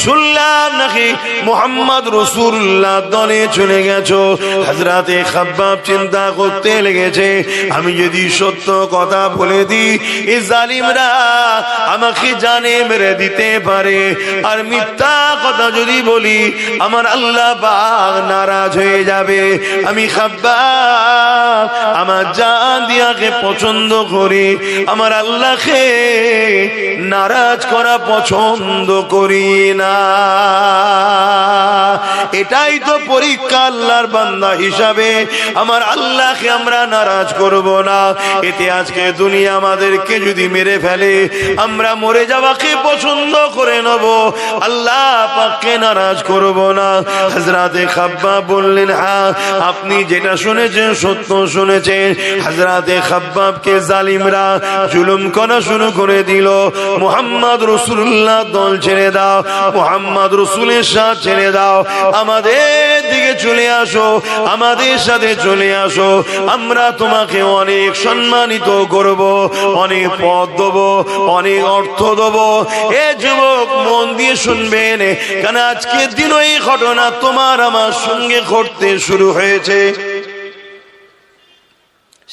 শুনলাম নাকি মুহাম্মদ রাসূলুল্লাহ দলে চলে গেছো। হযরতে খাব্বাব চিন্তা করতে লেগেছে, আমি যদি সত্য কথা বলে দিই এই জালিমরা আমাকে জানে মেরে দিতে পারে, আর মিথ্যা কথা যদি বলি আমার আল্লাহ পাক নারাজ হয়ে যাবে। আমি খাব্বাব আমার জান দিয়াকে পছন্দ করি, আমার আল্লাহকে নারাজ করা পছন্দ পছন্দ করি না। এটাই তো পরীক্ষা আল্লাহর বান্দা হিসাবে, আমার আল্লাহকে আমরা নারাজ করব না। এতে আজকে দুনিয়া আমাদেরকে যদি মেরে ফেলে, আমরা মরে যাওয়াকে পছন্দ করে নেব, আল্লাহ পাককে নারাজ করব না। হযরতে খাব্বাব বললেন, হ্যাঁ আপনি যেটা শুনেছেন সত্য শুনেছেন। হযরতে খাব্বাবকে জালিমরা জুলুম করা শুরু করে দিল। মুহাম্মদ রাসূলুল্লাহ দল ছেড়ে দাও, মুহাম্মদ রাসূলের সাথে ছেড়ে দাও, আমাদের দিকে চলে আসো, আমাদের সাথে চলে আসো, আমরা তোমাকে অনেক সম্মানিত করব, অনেক পদ দেব, অনেক অর্থ দেব। এ যুবক মন দিয়ে শুনবেন, কারণ আজকের দিন এই ঘটনা তোমার আমার সঙ্গে ঘটতে শুরু হয়েছে।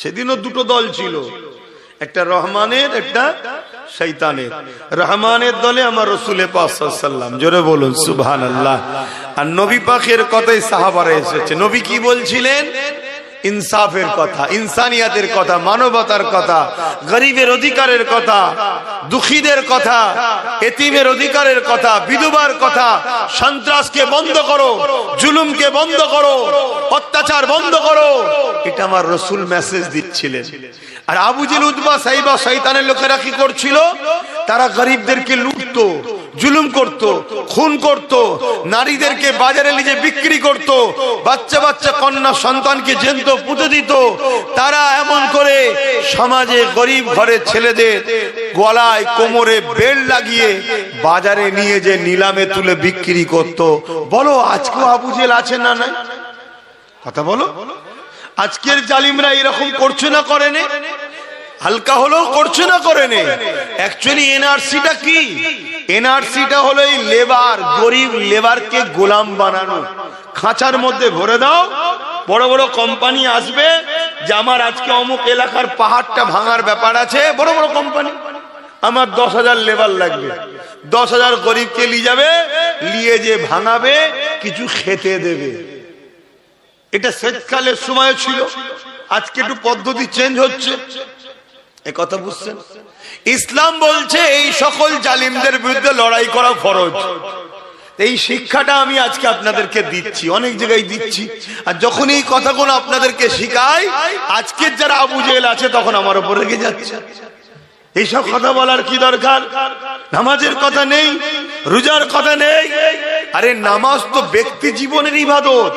সেদিনও দুটো দল ছিল, একটা রহমানের, একটা শয়তানের। রহমানের দলে আমার রাসূল পাক সাল্লাল্লাহু আলাইহি ওয়াসাল্লাম, জোরে বলুন সুবহানাল্লাহ। আর নবী পাকের কথাই সাহাবারা এসেছে। নবী কি বলছিলেন? ইনসাফের কথা, ইনসানিয়াতের কথা, মানবতার কথা, গরিবের অধিকারের কথা, দুঃখীদের কথা, এতিমের অধিকারের কথা, বিধবার কথা। সন্ত্রাসকে বন্ধ করো, জুলুমকে বন্ধ করো, অত্যাচার বন্ধ করো, এটা আমার রাসূল মেসেজ দিচ্ছিলেন। আর আবু জেল, উতবা, সাইবা, শয়তানের লোকেরা কি করছিল? তারা গরিবদেরকে লুটতো, জুলুম করত, খুন করত, নারীদেরকে বাজারে নিয়ে বিক্রি করত, বাচ্চা বাচ্চা কন্যা সন্তানকে জ্যান্ত পুঁতে দিত। তারা এমন করে সমাজে গরিব ঘরের ছেলেদের গলায় কোমরে বেল্ট লাগিয়ে বাজারে নিয়ে যে নিলামে তুলে বিক্রি করত। বলো আজকেও আবু জেল আছে না নাই? কথা বলো। আজকের জালিমরা এরকম করছে না করেনে? হালকা হলেও করছে না করেনে? অ্যাকচুয়ালি এনআরসিটা কি? এনআরসিটা হলো এই লেবার, গরিব লেবারকে গোলাম বানানো। খাঁচার মধ্যে ভরে দাও, বড় বড় কোম্পানি আসবে যে আমার আজকে অমুক এলাকার পাহাড়টা ভাঙার ব্যাপার আছে, বড় বড় কোম্পানি, আমার 10,000 লেবার লাগবে, 10,000 গরিবকে নিয়ে যাবে, নিয়ে যে ভাঙাবে, কিছু খেতে দেবে। এটা শীতকালের সময় ছিল, আজকে একটু পদ্ধতি চেঞ্জ হচ্ছে। এ কথা বুঝছেন? ইসলাম বলছে এই সকল জালিমদের বিরুদ্ধে লড়াই করা ফরজ। এই শিক্ষাটা আমি আজকে আপনাদেরকে দিচ্ছি, অনেক জায়গায় দিচ্ছি। আর যখন এই কথাগুলো আপনাদেরকে শিখাই, আজকের যারা আবু জেহেল আছে তখন আমার উপর রেগে যাচ্ছে। এইসব কথা বলার কি দরকার? নামাজের কথা নেই, রোজার কথা নেই। আরে নামাজ তো ব্যক্তি জীবনের ইবাদত,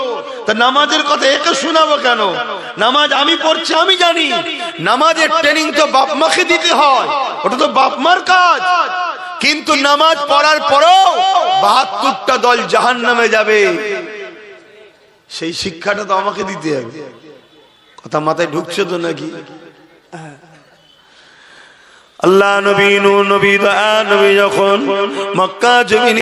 তা নামাজের কথা একে শোনাবো কেন? নামাজ আমি পড়ছি, আমি জানি। নামাজের ট্রেনিং তো বাপ মাকে দিতে হয়, ওটা তো বাপ মার কাজ। কিন্তু নামাজ পড়ার পরেও 72টা দল জাহান্নামে যাবে, সেই শিক্ষাটা তো আমাকে দিতে হবে। কথা মাথায় ঢুকছে তো নাকি? আল্লাহ নবী, নূর নবী, দয়া নবী যখন মক্কা জমিনে